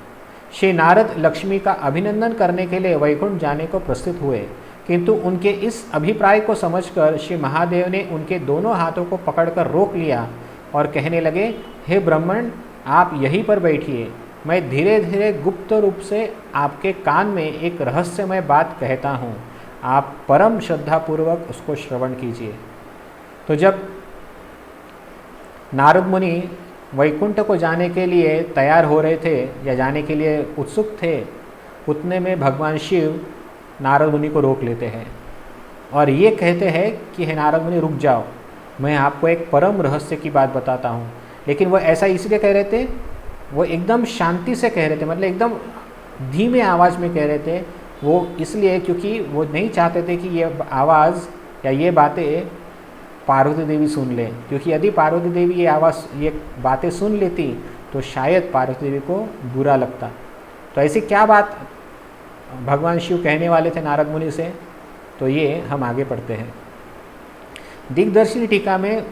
श्री नारद लक्ष्मी का अभिनंदन करने के लिए वैकुंठ जाने को प्रस्तुत हुए, किंतु उनके इस अभिप्राय को समझकर श्री महादेव ने उनके दोनों हाथों को पकड़कर रोक लिया और कहने लगे, हे ब्राह्मण, आप यहीं पर बैठिए, मैं धीरे धीरे गुप्त रूप से आपके कान में एक रहस्यमय बात कहता हूँ, आप परम श्रद्धापूर्वक उसको श्रवण कीजिए। तो जब नारद मुनि वैकुंठ को जाने के लिए तैयार हो रहे थे या जाने के लिए उत्सुक थे, उतने में भगवान शिव नारद मुनि को रोक लेते हैं और ये कहते हैं कि हे नारद मुनि, रुक जाओ, मैं आपको एक परम रहस्य की बात बताता हूँ। लेकिन वो ऐसा इसलिए कह रहे थे, वो एकदम शांति से कह रहे थे, मतलब एकदम धीमे आवाज़ में कह रहे थे। वो इसलिए क्योंकि वो नहीं चाहते थे कि ये आवाज़ या ये बातें पार्वती देवी सुन लें, क्योंकि यदि पार्वती देवी ये बातें सुन लेती तो शायद पार्वती देवी को बुरा लगता। तो ऐसी क्या बात भगवान शिव कहने वाले थे नारद मुनि से, तो ये हम आगे पढ़ते हैं। दिग्दर्शिनी टीका में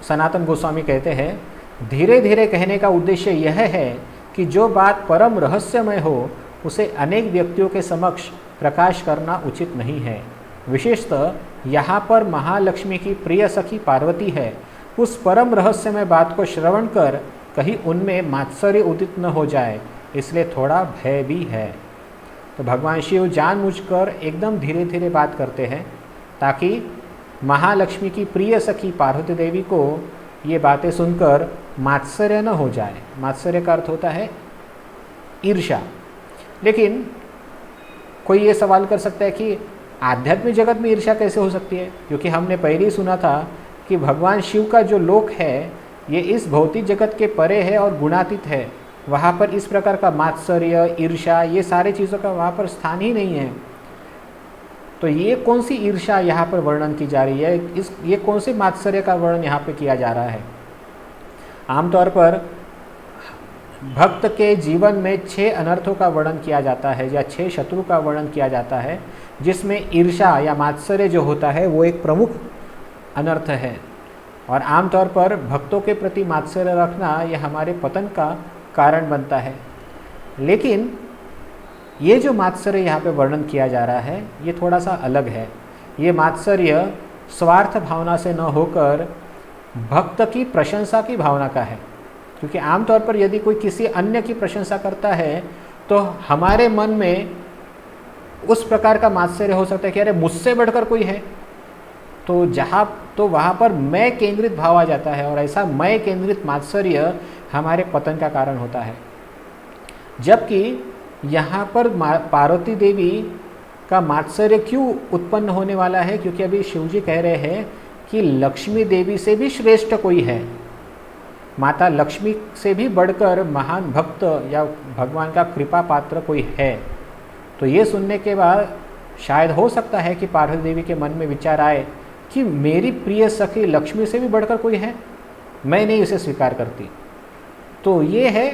सनातन गोस्वामी कहते हैं, धीरे धीरे कहने का उद्देश्य यह है कि जो बात परम रहस्यमय हो उसे अनेक व्यक्तियों के समक्ष प्रकाश करना उचित नहीं है। विशेषतः यहाँ पर महालक्ष्मी की प्रिय सखी पार्वती है, उस परम रहस्यमय बात को श्रवण कर कहीं उनमें मात्सर्य उदित न हो जाए, इसलिए थोड़ा भय भी है। तो भगवान शिव जानबूझकर एकदम धीरे धीरे बात करते हैं ताकि महालक्ष्मी की प्रिय सखी पार्वती देवी को ये बातें सुनकर मात्सर्य न हो जाए। मात्सर्य का अर्थ होता है ईर्ष्या। लेकिन कोई ये सवाल कर सकता है कि आध्यात्मिक जगत में ईर्ष्या कैसे हो सकती है, क्योंकि हमने पहले ही सुना था कि भगवान शिव का जो लोक है ये इस भौतिक जगत के परे है और गुणातीत है। वहाँ पर इस प्रकार का मात्सर्य, ईर्ष्या, ये सारी चीज़ों का वहाँ पर स्थान ही नहीं है। तो ये कौन सी ईर्ष्या यहाँ पर वर्णन की जा रही है, ये कौन से मात्सर्य का वर्णन यहाँ पे किया जा रहा है। आमतौर पर भक्त के जीवन में 6 अनर्थों का वर्णन किया जाता है या 6 शत्रु का वर्णन किया जाता है, जिसमें ईर्ष्या या मात्सर्य जो होता है वो एक प्रमुख अनर्थ है। और आमतौर पर भक्तों के प्रति मात्सर्य रखना यह हमारे पतन का कारण बनता है। लेकिन ये जो मात्सर्य यहाँ पे वर्णन किया जा रहा है ये थोड़ा सा अलग है। ये मात्सर्य स्वार्थ भावना से न होकर भक्त की प्रशंसा की भावना का है, क्योंकि आमतौर पर यदि कोई किसी अन्य की प्रशंसा करता है तो हमारे मन में उस प्रकार का मात्सर्य हो सकता है कि अरे मुझसे बढ़कर कोई है, तो वहाँ पर मैं केंद्रित भाव आ जाता है और ऐसा मैं केंद्रित मात्सर्य हमारे पतन का कारण होता है। जबकि यहाँ पर पार्वती देवी का मात्सर्य क्यों उत्पन्न होने वाला है, क्योंकि अभी शिवजी कह रहे हैं कि लक्ष्मी देवी से भी श्रेष्ठ कोई है, माता लक्ष्मी से भी बढ़कर महान भक्त या भगवान का कृपा पात्र कोई है। तो ये सुनने के बाद शायद हो सकता है कि पार्वती देवी के मन में विचार आए कि मेरी प्रिय सखी लक्ष्मी से भी बढ़कर कोई है, मैं नहीं इसे स्वीकार करती। तो ये है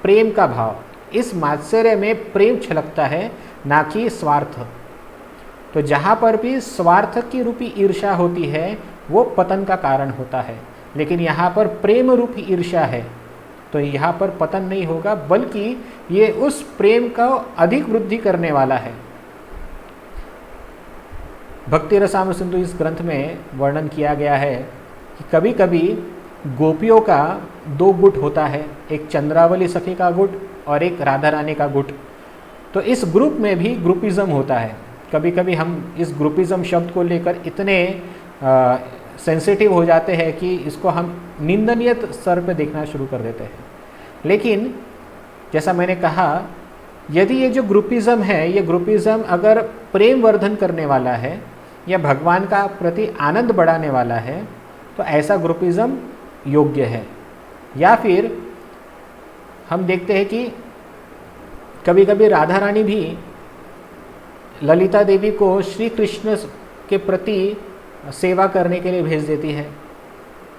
प्रेम का भाव। इस मात्सर्य में प्रेम छलकता है, ना कि स्वार्थ। तो जहाँ पर भी स्वार्थ की रूपी ईर्ष्या होती है वो पतन का कारण होता है, लेकिन यहाँ पर प्रेम रूपी ईर्ष्या है तो यहाँ पर पतन नहीं होगा, बल्कि ये उस प्रेम का अधिक वृद्धि करने वाला है। भक्ति रसामृत सिंधु इस ग्रंथ में वर्णन किया गया है कि कभी कभी गोपियों का 2 गुट होता है, एक चंद्रावली सखी का गुट और एक राधा रानी का गुट। तो इस ग्रुप में भी ग्रुपिज्म होता है। कभी कभी हम इस ग्रुपिज्म शब्द को लेकर इतने सेंसिटिव हो जाते हैं कि इसको हम निंदनीय स्तर पर देखना शुरू कर देते हैं। लेकिन जैसा मैंने कहा, यदि ये जो ग्रुपिज्म है, ये ग्रुपिज्म अगर प्रेम वर्धन करने वाला है या भगवान का प्रति आनंद बढ़ाने वाला है तो ऐसा ग्रुपिज्म योग्य है। या फिर हम देखते हैं कि कभी कभी राधा रानी भी ललिता देवी को श्री कृष्ण के प्रति सेवा करने के लिए भेज देती है,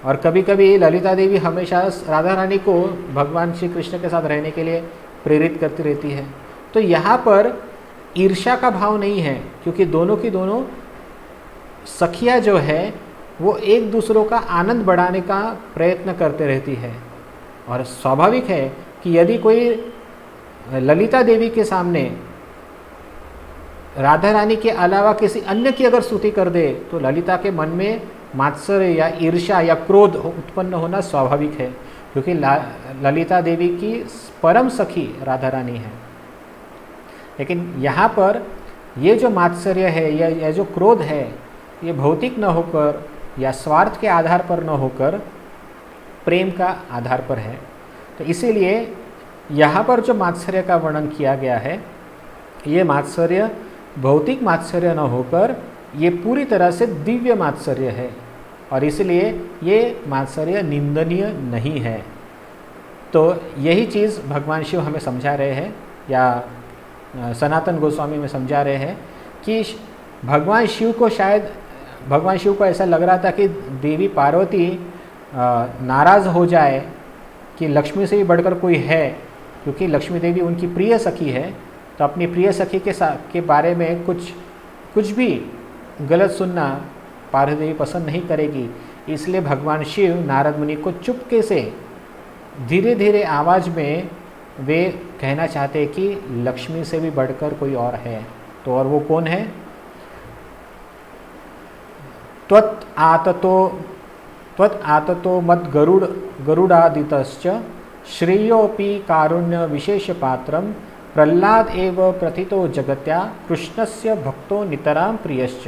और कभी कभी ललिता देवी हमेशा राधा रानी को भगवान श्री कृष्ण के साथ रहने के लिए प्रेरित करती रहती है। तो यहाँ पर ईर्ष्या का भाव नहीं है, क्योंकि दोनों की दोनों सखियाँ जो है वो एक दूसरों का आनंद बढ़ाने का प्रयत्न करते रहती है। और स्वाभाविक है कि यदि कोई ललिता देवी के सामने राधा रानी के अलावा किसी अन्य की अगर स्तुति कर दे तो ललिता के मन में मात्सर्य या ईर्ष्या या क्रोध उत्पन्न होना स्वाभाविक है, क्योंकि ललिता देवी की परम सखी राधा रानी है। लेकिन यहाँ पर ये जो मात्सर्य है या यह जो क्रोध है, ये भौतिक न होकर या स्वार्थ के आधार पर न होकर प्रेम का आधार पर है। तो इसीलिए यहाँ पर जो मात्सर्य का वर्णन किया गया है, ये मात्सर्य भौतिक मात्सर्य न होकर ये पूरी तरह से दिव्य मात्सर्य है, और इसलिए ये मात्सर्य निंदनीय नहीं है। तो यही चीज़ भगवान शिव हमें समझा रहे हैं, या सनातन गोस्वामी में समझा रहे हैं कि भगवान शिव को ऐसा लग रहा था कि देवी पार्वती नाराज़ हो जाए कि लक्ष्मी से भी बढ़कर कोई है, क्योंकि लक्ष्मी देवी उनकी प्रिय सखी है, तो अपनी प्रिय सखी के बारे में कुछ भी गलत सुनना पार्वती देवी पसंद नहीं करेगी। इसलिए भगवान शिव नारद मुनि को चुपके से धीरे धीरे आवाज़ में वे कहना चाहते हैं कि लक्ष्मी से भी बढ़कर कोई और है। तो और वो कौन है? त्वत् आततो मद गरुडादितश्च श्रेयोपि कारुण्य विशेष पात्रम प्रह्लाद एव प्रथितो जगत्या कृष्णस्य भक्तो नितराम प्रियश्च।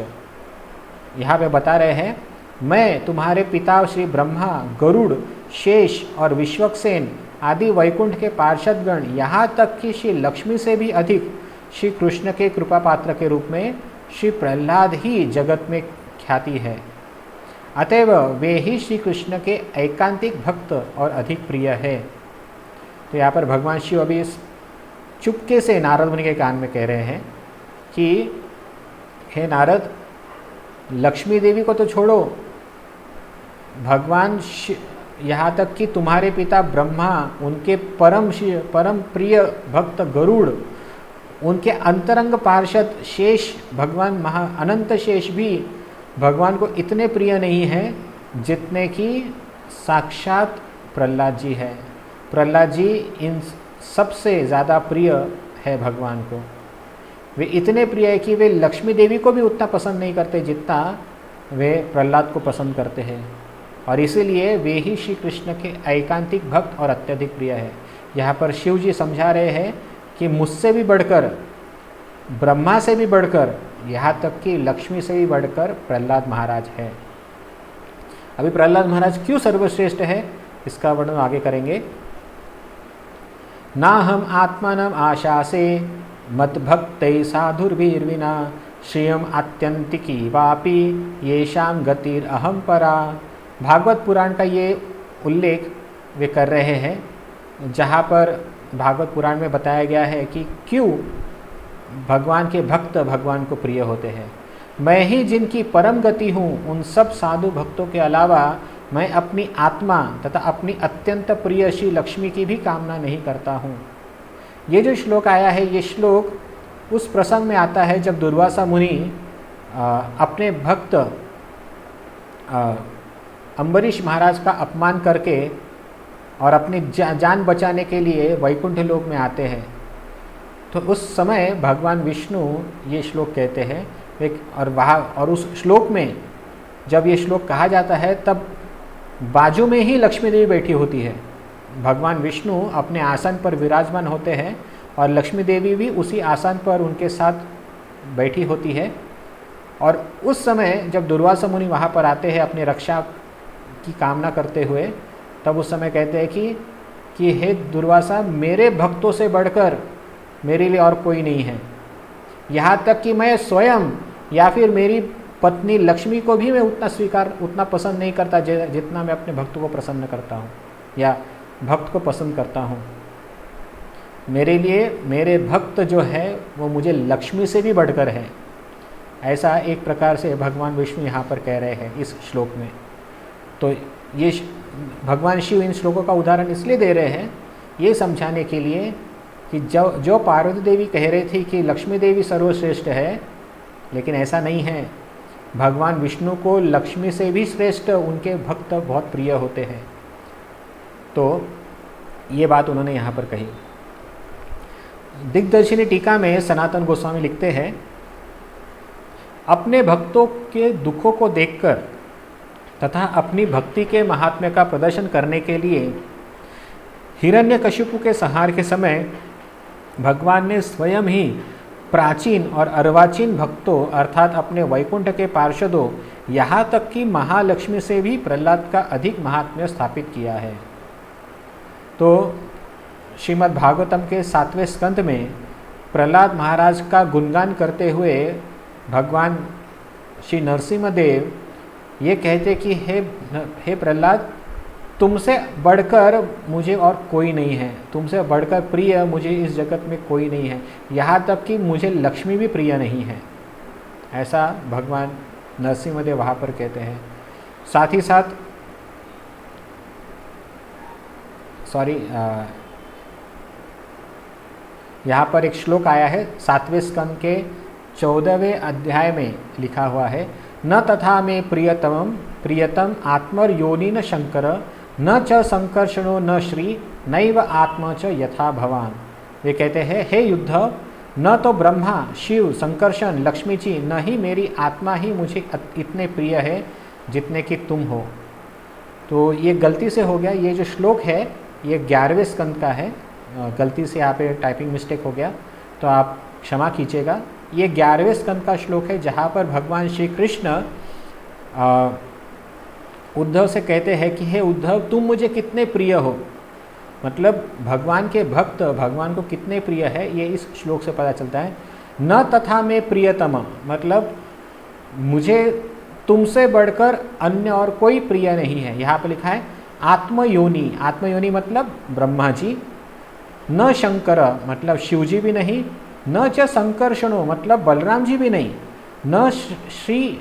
यहाँ पे बता रहे हैं, मैं तुम्हारे पिता श्री ब्रह्मा, गरुड़, शेष और विश्वक्सेन आदि वैकुंठ के पार्षदगण, यहाँ तक कि श्री लक्ष्मी से भी अधिक श्री कृष्ण के कृपा पात्र के रूप में श्री प्रह्लाद ही जगत में ख्याति है। अतएव वे ही श्री कृष्ण के एकांतिक भक्त और अधिक प्रिय है। तो यहाँ पर भगवान शिव अभी इस चुपके से नारद मुनि के कान में कह रहे हैं कि हे नारद, लक्ष्मी देवी को तो छोड़ो, भगवान यहाँ तक कि तुम्हारे पिता ब्रह्मा, उनके परम प्रिय भक्त गरुड़, उनके अंतरंग पार्षद शेष, भगवान अनंत शेष भी भगवान को इतने प्रिय नहीं हैं जितने कि साक्षात प्रह्लाद जी है। प्रह्लाद जी इन सबसे ज़्यादा प्रिय है भगवान को। वे इतने प्रिय है कि वे लक्ष्मी देवी को भी उतना पसंद नहीं करते जितना वे प्रह्लाद को पसंद करते हैं, और इसीलिए वे ही श्री कृष्ण के एकांतिक भक्त और अत्यधिक प्रिय है। यहाँ पर शिव जी समझा रहे हैं कि मुझसे भी बढ़कर, ब्रह्मा से भी बढ़कर, यहाँ तक कि लक्ष्मी से भी बढ़कर प्रह्लाद महाराज है। अभी प्रह्लाद महाराज क्यों सर्वश्रेष्ठ है, इसका वर्णन आगे करेंगे। ना हम आत्मानम आशासे मत भक्तै साधुर्भिर्विना श्रियम आत्यंतिकी वापि येषाम गतिर अहम परा। भागवत पुराण का ये उल्लेख वे कर रहे हैं, जहाँ पर भागवत पुराण में बताया गया है कि क्यों भगवान के भक्त भगवान को प्रिय होते हैं। मैं ही जिनकी परम गति हूँ, उन सब साधु भक्तों के अलावा मैं अपनी आत्मा तथा अपनी अत्यंत प्रिय श्री लक्ष्मी की भी कामना नहीं करता हूँ। ये जो श्लोक आया है, ये श्लोक उस प्रसंग में आता है जब दुर्वासा मुनि अपने भक्त अम्बरीश महाराज का अपमान करके और अपनी जान बचाने के लिए वैकुंठ लोक में आते हैं। तो उस समय भगवान विष्णु ये श्लोक कहते हैं, और उस श्लोक में जब ये श्लोक कहा जाता है तब बाजू में ही लक्ष्मी देवी बैठी होती है। भगवान विष्णु अपने आसन पर विराजमान होते हैं और लक्ष्मी देवी भी उसी आसन पर उनके साथ बैठी होती है। और उस समय जब दुर्वासा मुनि वहाँ पर आते हैं अपने रक्षा की कामना करते हुए, तब उस समय कहते हैं कि हे दुर्वासा, मेरे भक्तों से बढ़कर मेरे लिए और कोई नहीं है। यहाँ तक कि मैं स्वयं या फिर मेरी पत्नी लक्ष्मी को भी मैं उतना पसंद नहीं करता जितना मैं अपने भक्त को प्रसन्न करता हूँ या भक्त को पसंद करता हूँ। मेरे लिए मेरे भक्त जो है वो मुझे लक्ष्मी से भी बढ़कर है। ऐसा एक प्रकार से भगवान विष्णु यहाँ पर कह रहे हैं इस श्लोक में। तो ये भगवान शिव इन श्लोकों का उदाहरण इसलिए दे रहे हैं, ये समझाने के लिए कि जो पार्वती देवी कह रही थी कि लक्ष्मी देवी सर्वश्रेष्ठ है, लेकिन ऐसा नहीं है। भगवान विष्णु को लक्ष्मी से भी श्रेष्ठ उनके भक्त बहुत प्रिय होते हैं। तो ये बात उन्होंने यहाँ पर कही। दिग्दर्शिनी टीका में सनातन गोस्वामी लिखते हैं, अपने भक्तों के दुखों को देखकर तथा अपनी भक्ति के महात्म्य का प्रदर्शन करने के लिए हिरण्यकशिपु के संहार के समय भगवान ने स्वयं ही प्राचीन और अर्वाचीन भक्तों अर्थात अपने वैकुंठ के पार्षदों, यहाँ तक कि महालक्ष्मी से भी प्रहलाद का अधिक महात्म्य स्थापित किया है। तो श्रीमद् भागवतम के 7वें स्कंद में प्रहलाद महाराज का गुणगान करते हुए भगवान श्री नरसिंहदेव ये कहते कि हे प्रहलाद, तुमसे बढ़कर मुझे और कोई नहीं है, तुमसे बढ़कर प्रिय मुझे इस जगत में कोई नहीं है, यहाँ तक कि मुझे लक्ष्मी भी प्रिय नहीं है। ऐसा भगवान नरसिंहदेव वहाँ पर कहते हैं। साथ ही साथ यहाँ पर एक श्लोक आया है 7वें स्कंद के 14वें अध्याय में लिखा हुआ है, न तथा में प्रियतम आत्मर्योनि न शंकर न च संकर्षणो न श्री नैव आत्मा च यथा भवान। वे कहते हैं, हे युद्ध, न तो ब्रह्मा शिव संकर्षण लक्ष्मी जी, न ही मेरी आत्मा ही मुझे इतने प्रिय है जितने कि तुम हो। तो ये गलती से हो गया, ये जो श्लोक है ये 11वें स्कंद का है, गलती से यहाँ पे टाइपिंग मिस्टेक हो गया तो आप क्षमा कीजिएगा। ये 11वें स्कंद का श्लोक है जहाँ पर भगवान श्री कृष्ण उद्धव से कहते हैं कि हे उद्धव, तुम मुझे कितने प्रिय हो। मतलब भगवान के भक्त भगवान को कितने प्रिय है ये इस श्लोक से पता चलता है। न तथा में प्रियतम, मतलब मुझे तुमसे बढ़कर अन्य और कोई प्रिय नहीं है। यहाँ पर लिखा है आत्मयोनि, आत्मयोनि मतलब ब्रह्मा जी, न शंकर मतलब शिव जी भी नहीं, न च संकर्षणो मतलब बलराम जी भी नहीं, न श्री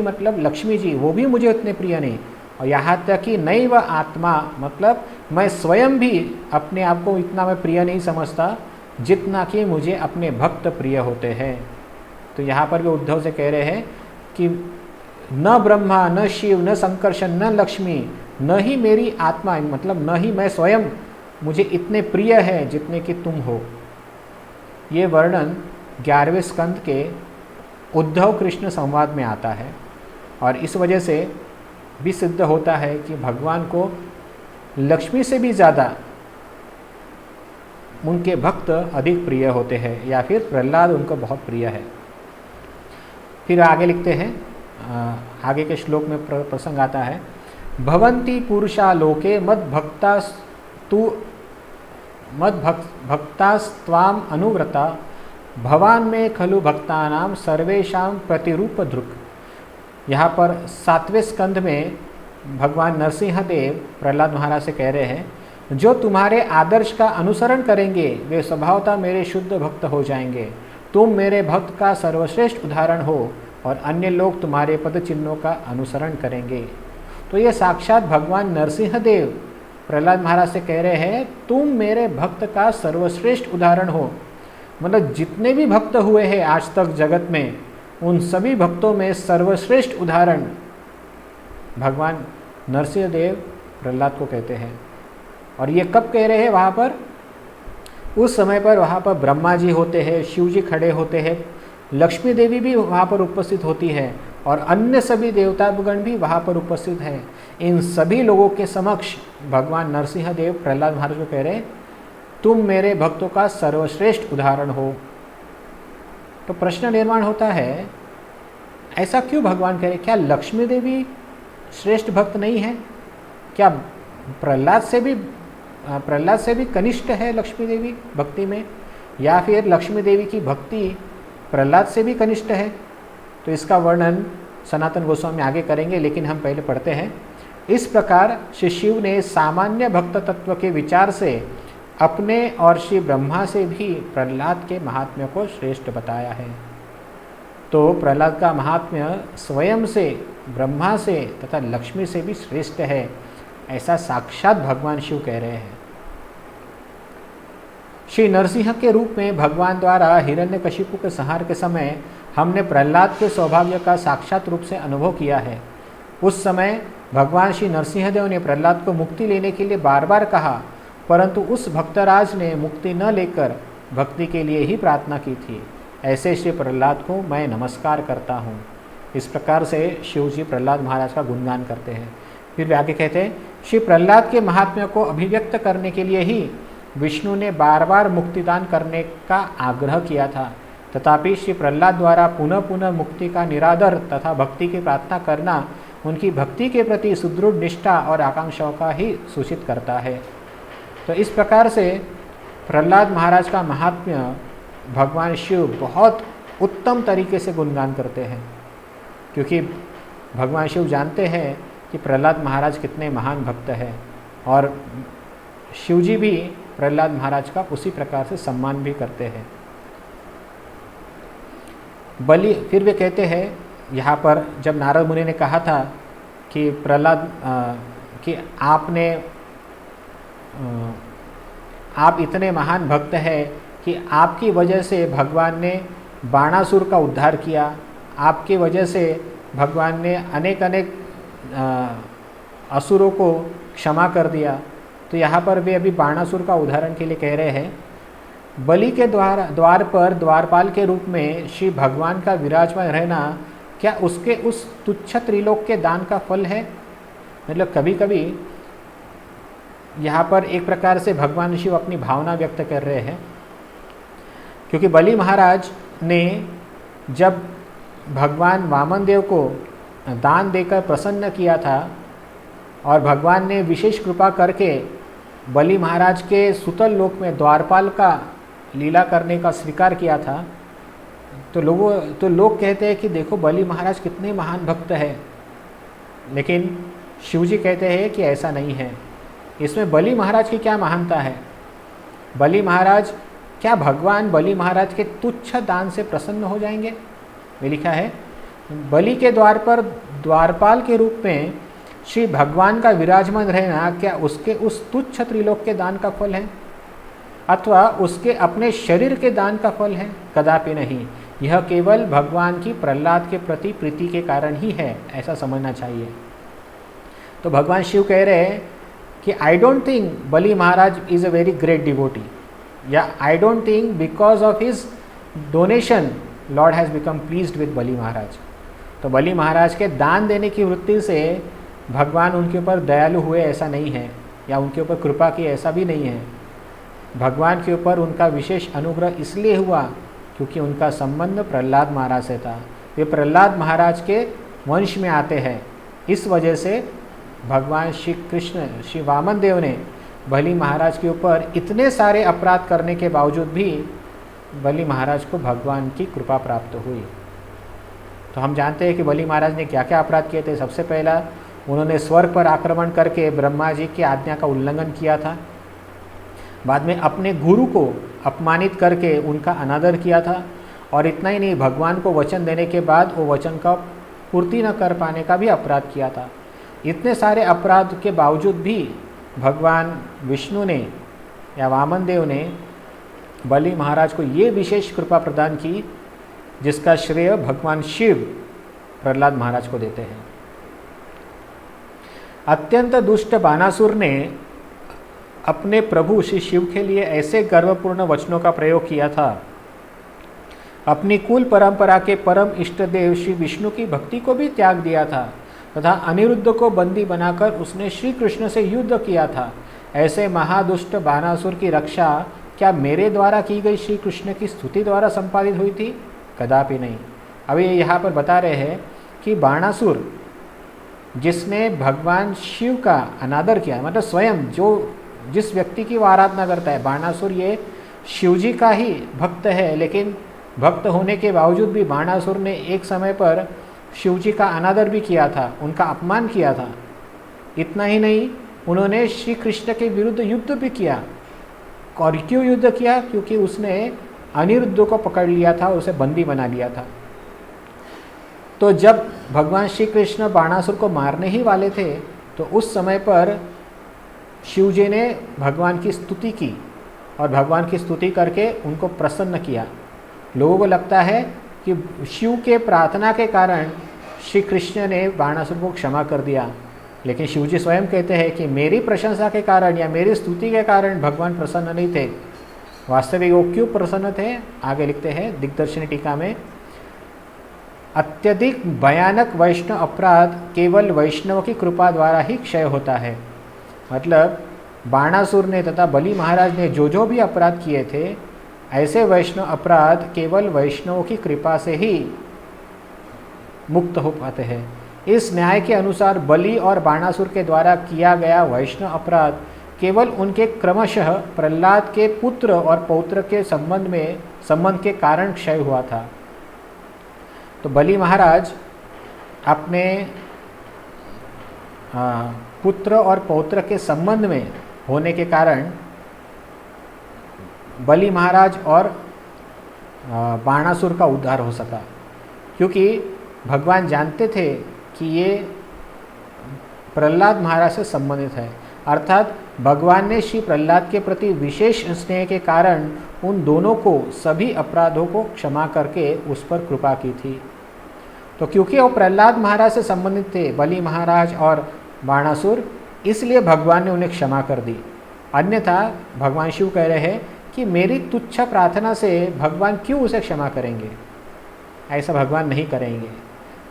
मतलब लक्ष्मी जी, वो भी मुझे उतने प्रिय नहीं, और यहाँ तक कि नैव आत्मा मतलब मैं स्वयं भी अपने आप को इतना मैं प्रिय नहीं समझता जितना कि मुझे अपने भक्त प्रिय होते हैं। तो यहाँ पर भी उद्धव से कह रहे हैं कि न ब्रह्मा न शिव न संकर्षण न लक्ष्मी न ही मेरी आत्मा मतलब न ही मैं स्वयं मुझे इतने प्रिय है जितने कि तुम हो। ये वर्णन 11वें स्कंद के उद्धव कृष्ण संवाद में आता है और इस वजह से भी सिद्ध होता है कि भगवान को लक्ष्मी से भी ज़्यादा उनके भक्त अधिक प्रिय होते हैं या फिर प्रहलाद उनको बहुत प्रिय है। फिर आगे लिखते हैं, आगे के श्लोक में प्रसंग आता है, भवन्ति पुरुषा लोके मद्भक्तास्त्वाम अनुव्रता भवान में खलु भक्तानाम सर्वेशां प्रतिरूप दृक्। यहाँ पर 7वें स्कंध में भगवान नरसिंहदेव प्रहलाद महाराज से कह रहे हैं, जो तुम्हारे आदर्श का अनुसरण करेंगे वे स्वभावतः मेरे शुद्ध भक्त हो जाएंगे। तुम मेरे भक्त का सर्वश्रेष्ठ उदाहरण हो और अन्य लोग तुम्हारे पद चिन्हों का अनुसरण करेंगे। तो ये साक्षात भगवान नरसिंहदेव प्रहलाद महाराज से कह रहे हैं, तुम मेरे भक्त का सर्वश्रेष्ठ उदाहरण हो। मतलब जितने भी भक्त हुए हैं आज तक जगत में, उन सभी भक्तों में सर्वश्रेष्ठ उदाहरण भगवान नरसिंहदेव प्रहलाद को कहते हैं। और ये कब कह रहे हैं? वहाँ पर उस समय पर वहाँ पर ब्रह्मा जी होते हैं, शिव जी खड़े होते हैं, लक्ष्मी देवी भी वहाँ पर उपस्थित होती है और अन्य सभी देवतागण भी वहाँ पर उपस्थित हैं। इन सभी लोगों के समक्ष भगवान नरसिंहदेव प्रहलाद महाराज को कह रहे हैं, तुम मेरे भक्तों का सर्वश्रेष्ठ उदाहरण हो। तो प्रश्न निर्माण होता है, ऐसा क्यों भगवान कह रहे? क्या लक्ष्मी देवी श्रेष्ठ भक्त नहीं है? क्या प्रहलाद से भी कनिष्ठ है लक्ष्मी देवी भक्ति में, या फिर लक्ष्मी देवी की भक्ति प्रहलाद से भी कनिष्ठ है? तो इसका वर्णन सनातन गोस्वामी आगे करेंगे, लेकिन हम पहले पढ़ते हैं। इस प्रकार श्री शिव ने सामान्य भक्त तत्व के विचार से अपने और श्री ब्रह्मा से भी प्रहलाद के महात्म्य को श्रेष्ठ बताया है। तो प्रहलाद का महात्म्य स्वयं से, ब्रह्मा से तथा लक्ष्मी से भी श्रेष्ठ है, ऐसा साक्षात भगवान शिव कह रहे हैं। श्री नरसिंह के रूप में भगवान द्वारा हिरण्यकशिपु के संहार के समय हमने प्रहलाद के सौभाग्य का साक्षात रूप से अनुभव किया है। उस समय भगवान श्री नरसिंहदेव ने प्रहलाद को मुक्ति लेने के लिए बार बार कहा, परंतु उस भक्तराज ने मुक्ति न लेकर भक्ति के लिए ही प्रार्थना की थी। ऐसे श्री प्रहलाद को मैं नमस्कार करता हूँ। इस प्रकार से शिव जी प्रहलाद महाराज का गुणगान करते हैं। फिर आगे कहते हैं, श्री प्रहलाद के महात्म्य को अभिव्यक्त करने के लिए ही विष्णु ने बार बार मुक्तिदान करने का आग्रह किया था। तथापि श्री प्रहलाद द्वारा पुनः पुनः मुक्ति का निरादर तथा भक्ति की प्रार्थना करना उनकी भक्ति के प्रति सुदृढ़ निष्ठा और आकांक्षाओं का ही सूचित करता है। तो इस प्रकार से प्रहलाद महाराज का महात्म्य भगवान शिव बहुत उत्तम तरीके से गुणगान करते हैं, क्योंकि भगवान शिव जानते हैं कि प्रहलाद महाराज कितने महान भक्त हैं, और शिव जी भी प्रहलाद महाराज का उसी प्रकार से सम्मान भी करते हैं। बलि फिर वे कहते हैं यहाँ पर, जब नारद मुनि ने कहा था कि प्रहलाद कि आप इतने महान भक्त हैं कि आपकी वजह से भगवान ने बाणासुर का उद्धार किया, आपकी वजह से भगवान ने अनेक असुरों को क्षमा कर दिया। तो यहाँ पर वे अभी बाणासुर का उदाहरण के लिए कह रहे हैं, बलि के द्वार पर द्वारपाल के रूप में श्री भगवान का विराजमान रहना क्या उसके उस तुच्छ त्रिलोक के दान का फल है? मतलब कभी कभी यहाँ पर एक प्रकार से भगवान शिव अपनी भावना व्यक्त कर रहे हैं, क्योंकि बलि महाराज ने जब भगवान वामन देव को दान देकर प्रसन्न किया था और भगवान ने विशेष कृपा करके बलि महाराज के सुतल लोक में द्वारपाल का लीला करने का स्वीकार किया था, तो लोग कहते हैं कि देखो बलि महाराज कितने महान भक्त हैं। लेकिन शिव जी कहते हैं कि ऐसा नहीं है। इसमें बलि महाराज की क्या महानता है? बलि महाराज, क्या भगवान बलि महाराज के तुच्छ दान से प्रसन्न हो जाएंगे? वे लिखा है, बलि के द्वार पर द्वारपाल के रूप में श्री भगवान का विराजमान रहना क्या उसके उस तुच्छ त्रिलोक के दान का फल है अथवा उसके अपने शरीर के दान का फल है? कदापि नहीं। यह केवल भगवान की प्रहलाद के प्रति प्रीति के कारण ही है, ऐसा समझना चाहिए। तो भगवान शिव कह रहे हैं कि I don't think Bali Maharaj is a very great devotee, या I don't think because of his donation Lord has become pleased with Bali Maharaj. तो बलि महाराज के दान देने की वृत्ति से भगवान उनके ऊपर दयालु हुए ऐसा नहीं है, या उनके ऊपर कृपा की ऐसा भी नहीं है। भगवान के ऊपर उनका विशेष अनुग्रह इसलिए हुआ क्योंकि उनका संबंध प्रहलाद महाराज से था। वे प्रहलाद महाराज के वंश में आते हैं। इस वजह से भगवान श्री कृष्ण श्री वामन देव ने बलि महाराज के ऊपर इतने सारे अपराध करने के बावजूद भी बलि महाराज को भगवान की कृपा प्राप्त हुई। तो हम जानते हैं कि बलि महाराज ने क्या क्या अपराध किए थे। सबसे पहला, उन्होंने स्वर्ग पर आक्रमण करके ब्रह्मा जी की आज्ञा का उल्लंघन किया था। बाद में अपने गुरु को अपमानित करके उनका अनादर किया था, और इतना ही नहीं, भगवान को वचन देने के बाद वो वचन का पूर्ति न कर पाने का भी अपराध किया था। इतने सारे अपराध के बावजूद भी भगवान विष्णु ने या वामन देव ने बलि महाराज को ये विशेष कृपा प्रदान की, जिसका श्रेय भगवान शिव प्रहलाद महाराज को देते हैं। अत्यंत दुष्ट बानासुर ने अपने प्रभु श्री शिव के लिए ऐसे गर्वपूर्ण वचनों का प्रयोग किया था। अपनी कुल परंपरा के परम इष्ट देव श्री विष्णु की भक्ति को भी त्याग दिया था तथा अनिरुद्ध को बंदी बनाकर उसने श्री कृष्ण से युद्ध किया था। ऐसे महादुष्ट बानासुर की रक्षा क्या मेरे द्वारा की गई श्री कृष्ण की स्तुति द्वारा संपादित हुई थी? कदापि नहीं। अभी यहाँ पर बता रहे हैं कि बाणासुर जिसने भगवान शिव का अनादर किया, मतलब स्वयं जिस व्यक्ति की वो आराधना करता है, बाणासुर ये शिव जी का ही भक्त है, लेकिन भक्त होने के बावजूद भी बाणासुर ने एक समय पर शिव जी का अनादर भी किया था, उनका अपमान किया था। इतना ही नहीं, उन्होंने श्री कृष्ण के विरुद्ध युद्ध भी किया। और क्यों युद्ध किया? क्योंकि उसने अनिरुद्ध को पकड़ लिया था, उसे बंदी बना लिया था। तो जब भगवान श्री कृष्ण बाणासुर को मारने ही वाले थे, तो उस समय पर शिव जी ने भगवान की स्तुति की और भगवान की स्तुति करके उनको प्रसन्न किया। लोगों को लगता है कि शिव के प्रार्थना के कारण श्री कृष्ण ने बाणासुर को क्षमा कर दिया, लेकिन शिव जी स्वयं कहते हैं कि मेरी प्रशंसा के कारण या मेरी स्तुति के कारण भगवान प्रसन्न नहीं थे। वास्तविक वो क्यों प्रसन्न थे? आगे लिखते हैं दिग्दर्शनी टीका में, अत्यधिक भयानक वैष्णव अपराध केवल वैष्णव की कृपा द्वारा ही क्षय होता है। मतलब बाणासुर ने तथा बलि महाराज ने जो भी अपराध किए थे, ऐसे वैष्णव अपराध केवल वैष्णव की कृपा से ही मुक्त हो पाते हैं। इस न्याय के अनुसार बलि और बाणासुर के द्वारा किया गया वैष्णव अपराध केवल उनके क्रमशः प्रहलाद के पुत्र और पौत्र के संबंध के कारण क्षय हुआ था। तो बलि महाराज अपने पुत्र और पौत्र के संबंध में होने के कारण बलि महाराज और बाणासुर का उद्धार हो सका, क्योंकि भगवान जानते थे कि ये प्रहलाद महाराज से संबंधित है। अर्थात भगवान ने श्री प्रहलाद के प्रति विशेष स्नेह के कारण उन दोनों को सभी अपराधों को क्षमा करके उस पर कृपा की थी। तो क्योंकि वो प्रहलाद महाराज से संबंधित थे, बलि महाराज और बाणासुर, इसलिए भगवान ने उन्हें क्षमा कर दी। अन्यथा भगवान शिव कह रहे हैं कि मेरी तुच्छ प्रार्थना से भगवान क्यों उसे क्षमा करेंगे? ऐसा भगवान नहीं करेंगे।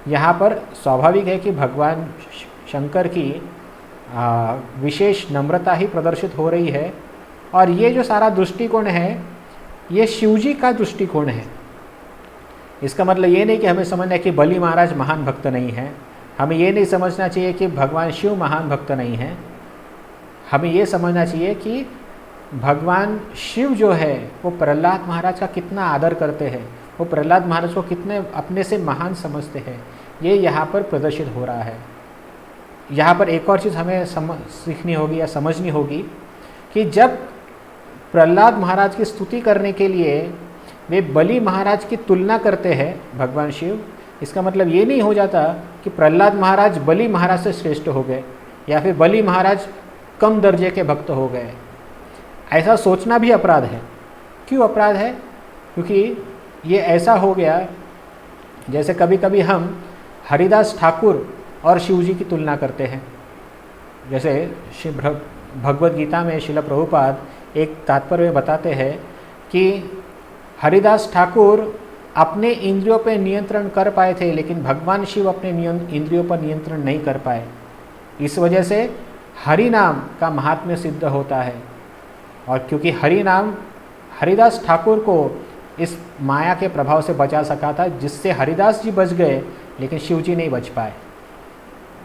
यहाँ पर स्वाभाविक है कि भगवान शंकर की विशेष नम्रता ही प्रदर्शित हो रही है, और ये जो सारा दृष्टिकोण है ये शिवजी का दृष्टिकोण है। इसका मतलब ये नहीं कि हमें समझना है कि बलि महाराज महान भक्त नहीं है, हमें ये नहीं समझना चाहिए कि भगवान शिव महान भक्त नहीं है। हमें ये समझना चाहिए कि भगवान शिव जो है वो प्रहलाद महाराज का कितना आदर करते हैं, वो प्रहलाद महाराज को कितने अपने से महान समझते हैं, ये यहाँ पर प्रदर्शित हो रहा है। यहाँ पर एक और चीज़ हमें सीखनी होगी या समझनी होगी कि जब प्रहलाद महाराज की स्तुति करने के लिए वे बलि महाराज की तुलना करते हैं भगवान शिव, इसका मतलब ये नहीं हो जाता कि प्रहलाद महाराज बलि महाराज से श्रेष्ठ हो गए या फिर बलि महाराज कम दर्जे के भक्त हो गए। ऐसा सोचना भी अपराध है। क्यों अपराध है? क्योंकि ये ऐसा हो गया जैसे कभी कभी हम हरिदास ठाकुर और शिवजी की तुलना करते हैं। जैसे श्री भगवद गीता में श्रील प्रभुपाद एक तात्पर्य में बताते हैं कि हरिदास ठाकुर अपने इंद्रियों पर नियंत्रण कर पाए थे, लेकिन भगवान शिव अपने इंद्रियों पर नियंत्रण नहीं कर पाए। इस वजह से हरि नाम का महात्म्य सिद्ध होता है। और क्योंकि हरि नाम हरिदास ठाकुर को इस माया के प्रभाव से बचा सका था, जिससे हरिदास जी बच गए लेकिन शिव जी नहीं बच पाए।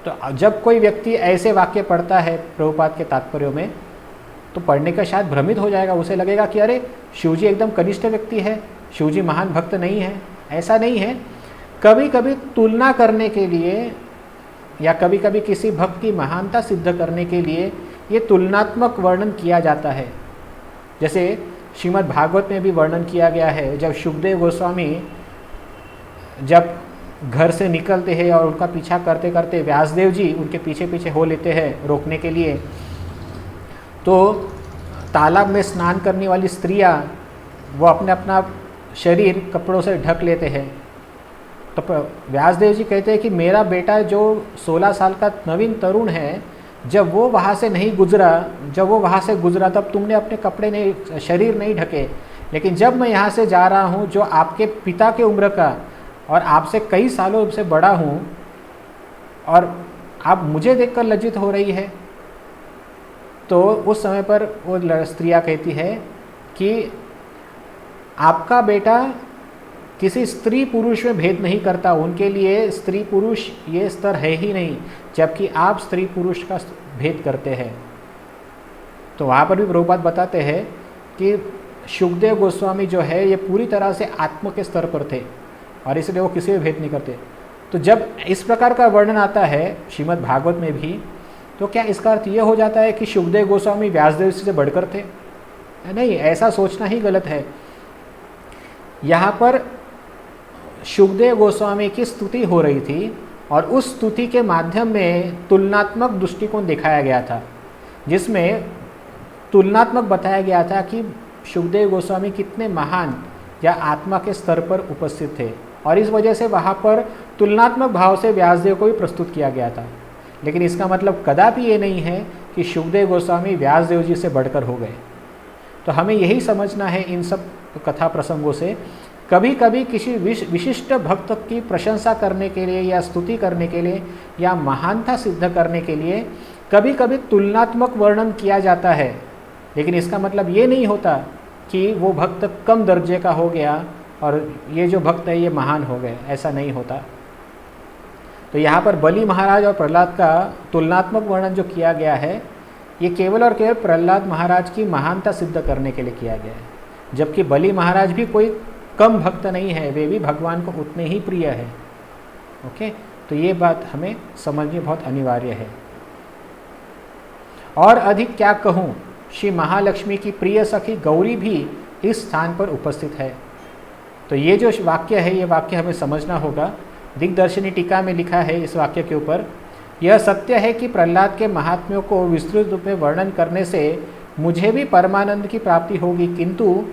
तो जब कोई व्यक्ति ऐसे वाक्य पढ़ता है प्रभुपाद के तात्पर्यों में, तो पढ़ने का शायद भ्रमित हो जाएगा। उसे लगेगा कि अरे शिवजी एकदम कनिष्ठ व्यक्ति है, शिवजी महान भक्त नहीं है। ऐसा नहीं है। कभी कभी तुलना करने के लिए या कभी कभी किसी भक्त की महानता सिद्ध करने के लिए ये तुलनात्मक वर्णन किया जाता है। जैसे श्रीमद् भागवत में भी वर्णन किया गया है, जब शुकदेव गोस्वामी जब घर से निकलते हैं और उनका पीछा करते करते व्यासदेव जी उनके पीछे पीछे हो लेते हैं रोकने के लिए, तो तालाब में स्नान करने वाली स्त्रियां वो अपना शरीर कपड़ों से ढक लेते हैं। तो व्यासदेव जी कहते हैं कि मेरा बेटा जो 16 साल का नवीन तरुण है, जब वो वहाँ से गुजरा तब तुमने अपने कपड़े नहीं, शरीर नहीं ढके, लेकिन जब मैं यहाँ से जा रहा हूँ जो आपके पिता के उम्र का और आपसे कई सालों से बड़ा हूँ, और आप मुझे देखकर लज्जित हो रही है। तो उस समय पर वो स्त्रियाँ कहती है कि आपका बेटा किसी स्त्री पुरुष में भेद नहीं करता, उनके लिए स्त्री पुरुष ये स्तर है ही नहीं, जबकि आप स्त्री पुरुष का भेद करते हैं। तो वहाँ पर भी प्रभुपाद बताते हैं कि शुकदेव गोस्वामी जो है ये पूरी तरह से आत्म के स्तर पर थे और इसलिए वो किसी भी भेद नहीं करते। तो जब इस प्रकार का वर्णन आता है श्रीमद् भागवत में भी, तो क्या इसका अर्थ ये हो जाता है कि शुकदेव गोस्वामी व्यासदेव से बढ़कर थे? नहीं, ऐसा सोचना ही गलत है। यहाँ पर शुकदेव गोस्वामी की स्तुति हो रही थी और उस स्तुति के माध्यम में तुलनात्मक दृष्टिकोण दिखाया गया था, जिसमें तुलनात्मक बताया गया था कि सुखदेव गोस्वामी कितने महान या आत्मा के स्तर पर उपस्थित थे, और इस वजह से वहाँ पर तुलनात्मक भाव से व्यासदेव को भी प्रस्तुत किया गया था। लेकिन इसका मतलब कदापि ये नहीं है कि सुखदेव गोस्वामी व्यासदेव जी से बढ़कर हो गए। तो हमें यही समझना है इन सब कथा प्रसंगों से, कभी कभी किसी विशिष्ट भक्त की प्रशंसा करने के लिए या स्तुति करने के लिए या महानता सिद्ध करने के लिए कभी कभी तुलनात्मक वर्णन किया जाता है, लेकिन इसका मतलब ये नहीं होता कि वो भक्त कम दर्जे का हो गया और ये जो भक्त है ये महान हो गए, ऐसा नहीं होता। तो यहाँ पर बलि महाराज और प्रहलाद का तुलनात्मक वर्णन जो किया गया है, ये केवल और केवल प्रहलाद महाराज की महानता सिद्ध करने के लिए किया गया है, जबकि बलि महाराज भी कोई कम भक्त नहीं है, वे भी भगवान को उतने ही प्रिय है। ओके, तो ये बात हमें समझनी बहुत अनिवार्य है। और अधिक क्या कहूँ, श्री महालक्ष्मी की प्रिय सखी गौरी भी इस स्थान पर उपस्थित है। तो ये जो वाक्य है, ये वाक्य हमें समझना होगा। दिग्दर्शिनी टीका में लिखा है इस वाक्य के ऊपर, यह सत्य है कि प्रहलाद के महात्म्यों को विस्तृत रूप में वर्णन करने से मुझे भी परमानंद की प्राप्ति होगी, किंतु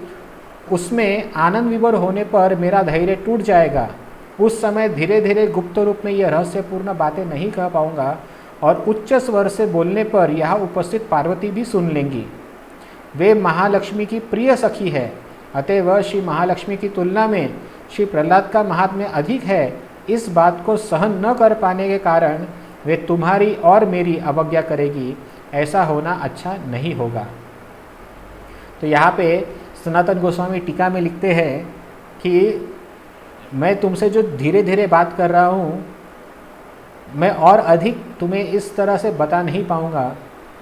उसमें आनंद विभोर होने पर मेरा धैर्य टूट जाएगा। उस समय धीरे धीरे गुप्त रूप में यह रहस्यपूर्ण बातें नहीं कह पाऊंगा और उच्च स्वर से बोलने पर यहाँ उपस्थित पार्वती भी सुन लेंगी। वे महालक्ष्मी की प्रिय सखी है, अतएव श्री महालक्ष्मी की तुलना में श्री प्रहलाद का महात्म्य अधिक है। इस बात को सहन न कर पाने के कारण वे तुम्हारी और मेरी अवज्ञा करेगी, ऐसा होना अच्छा नहीं होगा। तो यहाँ पे सनातन गोस्वामी टीका में लिखते हैं कि मैं तुमसे जो धीरे धीरे बात कर रहा हूँ, मैं और अधिक तुम्हें इस तरह से बता नहीं पाऊँगा।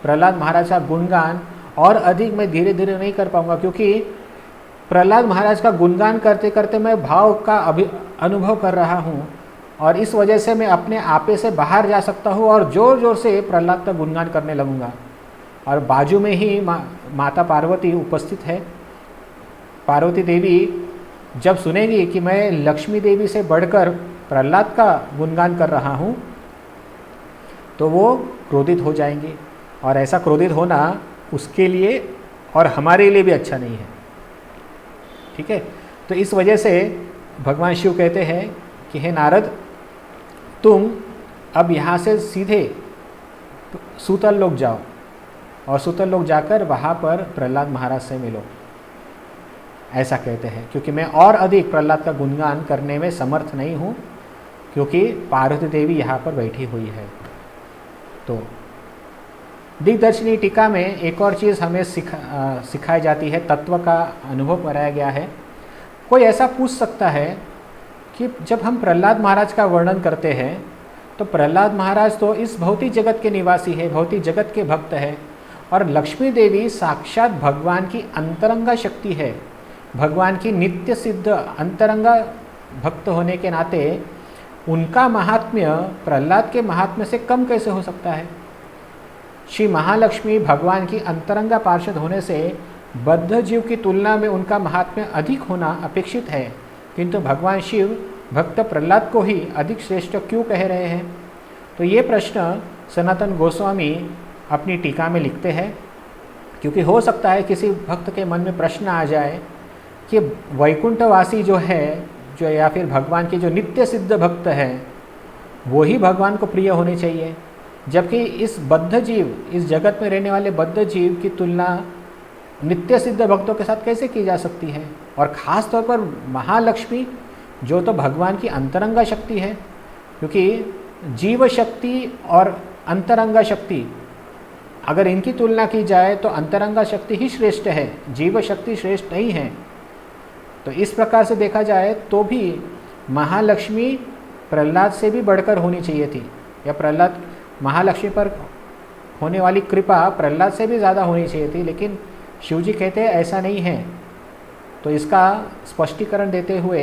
प्रहलाद महाराज का गुणगान और अधिक मैं धीरे धीरे नहीं कर पाऊँगा, क्योंकि प्रहलाद महाराज का गुणगान करते करते मैं भाव का अनुभव कर रहा हूँ, और इस वजह से मैं अपने आपे से बाहर जा सकता हूँ और ज़ोर ज़ोर से प्रहलाद का गुणगान करने लगूँगा। और बाजू में ही माता पार्वती उपस्थित है। पार्वती देवी जब सुनेगी कि मैं लक्ष्मी देवी से बढ़कर प्रहलाद का गुणगान कर रहा हूँ, तो वो क्रोधित हो जाएंगी, और ऐसा क्रोधित होना उसके लिए और हमारे लिए भी अच्छा नहीं है। ठीक है, तो इस वजह से भगवान शिव कहते हैं कि हे नारद, तुम अब यहाँ से सीधे सूतल लोक जाओ और सूतल लोक जाकर वहाँ पर प्रहलाद महाराज से मिलो, ऐसा कहते हैं, क्योंकि मैं और अधिक प्रहलाद का गुणगान करने में समर्थ नहीं हूँ, क्योंकि पार्वती देवी यहाँ पर बैठी हुई है। तो दिग्दर्शिनी टीका में एक और चीज़ हमें सिखाई जाती है, तत्व का अनुभव कराया गया है। कोई ऐसा पूछ सकता है कि जब हम प्रहलाद महाराज का वर्णन करते हैं तो प्रहलाद महाराज तो इस भौतिक जगत के निवासी है, भौतिक जगत के भक्त है, और लक्ष्मी देवी साक्षात भगवान की अंतरंगा शक्ति है, भगवान की नित्य सिद्ध अंतरंगा भक्त होने के नाते उनका महात्म्य प्रहलाद के महात्म्य से कम कैसे हो सकता है। श्री महालक्ष्मी भगवान की अंतरंगा पार्षद होने से बद्ध जीव की तुलना में उनका महात्म्य अधिक होना अपेक्षित है, किंतु भगवान शिव भक्त प्रहलाद को ही अधिक श्रेष्ठ क्यों कह रहे हैं। तो ये प्रश्न सनातन गोस्वामी अपनी टीका में लिखते हैं, क्योंकि हो सकता है किसी भक्त के मन में प्रश्न आ जाए कि वैकुंठवासी जो है, जो या फिर भगवान के जो नित्य सिद्ध भक्त हैं, वो ही भगवान को प्रिय होने चाहिए, जबकि इस बद्ध जीव, इस जगत में रहने वाले बद्ध जीव की तुलना नित्य सिद्ध भक्तों के साथ कैसे की जा सकती है। और ख़ास तौर पर महालक्ष्मी जो तो भगवान की अंतरंगा शक्ति है, क्योंकि जीव शक्ति और अंतरंगा शक्ति अगर इनकी तुलना की जाए तो अंतरंगा शक्ति ही श्रेष्ठ है, जीव शक्ति श्रेष्ठ नहीं है। तो इस प्रकार से देखा जाए तो भी महालक्ष्मी प्रहलाद से भी बढ़कर होनी चाहिए थी, या प्रहलाद महालक्ष्मी पर होने वाली कृपा प्रहलाद से भी ज़्यादा होनी चाहिए थी, लेकिन शिवजी कहते हैं ऐसा नहीं है। तो इसका स्पष्टीकरण देते हुए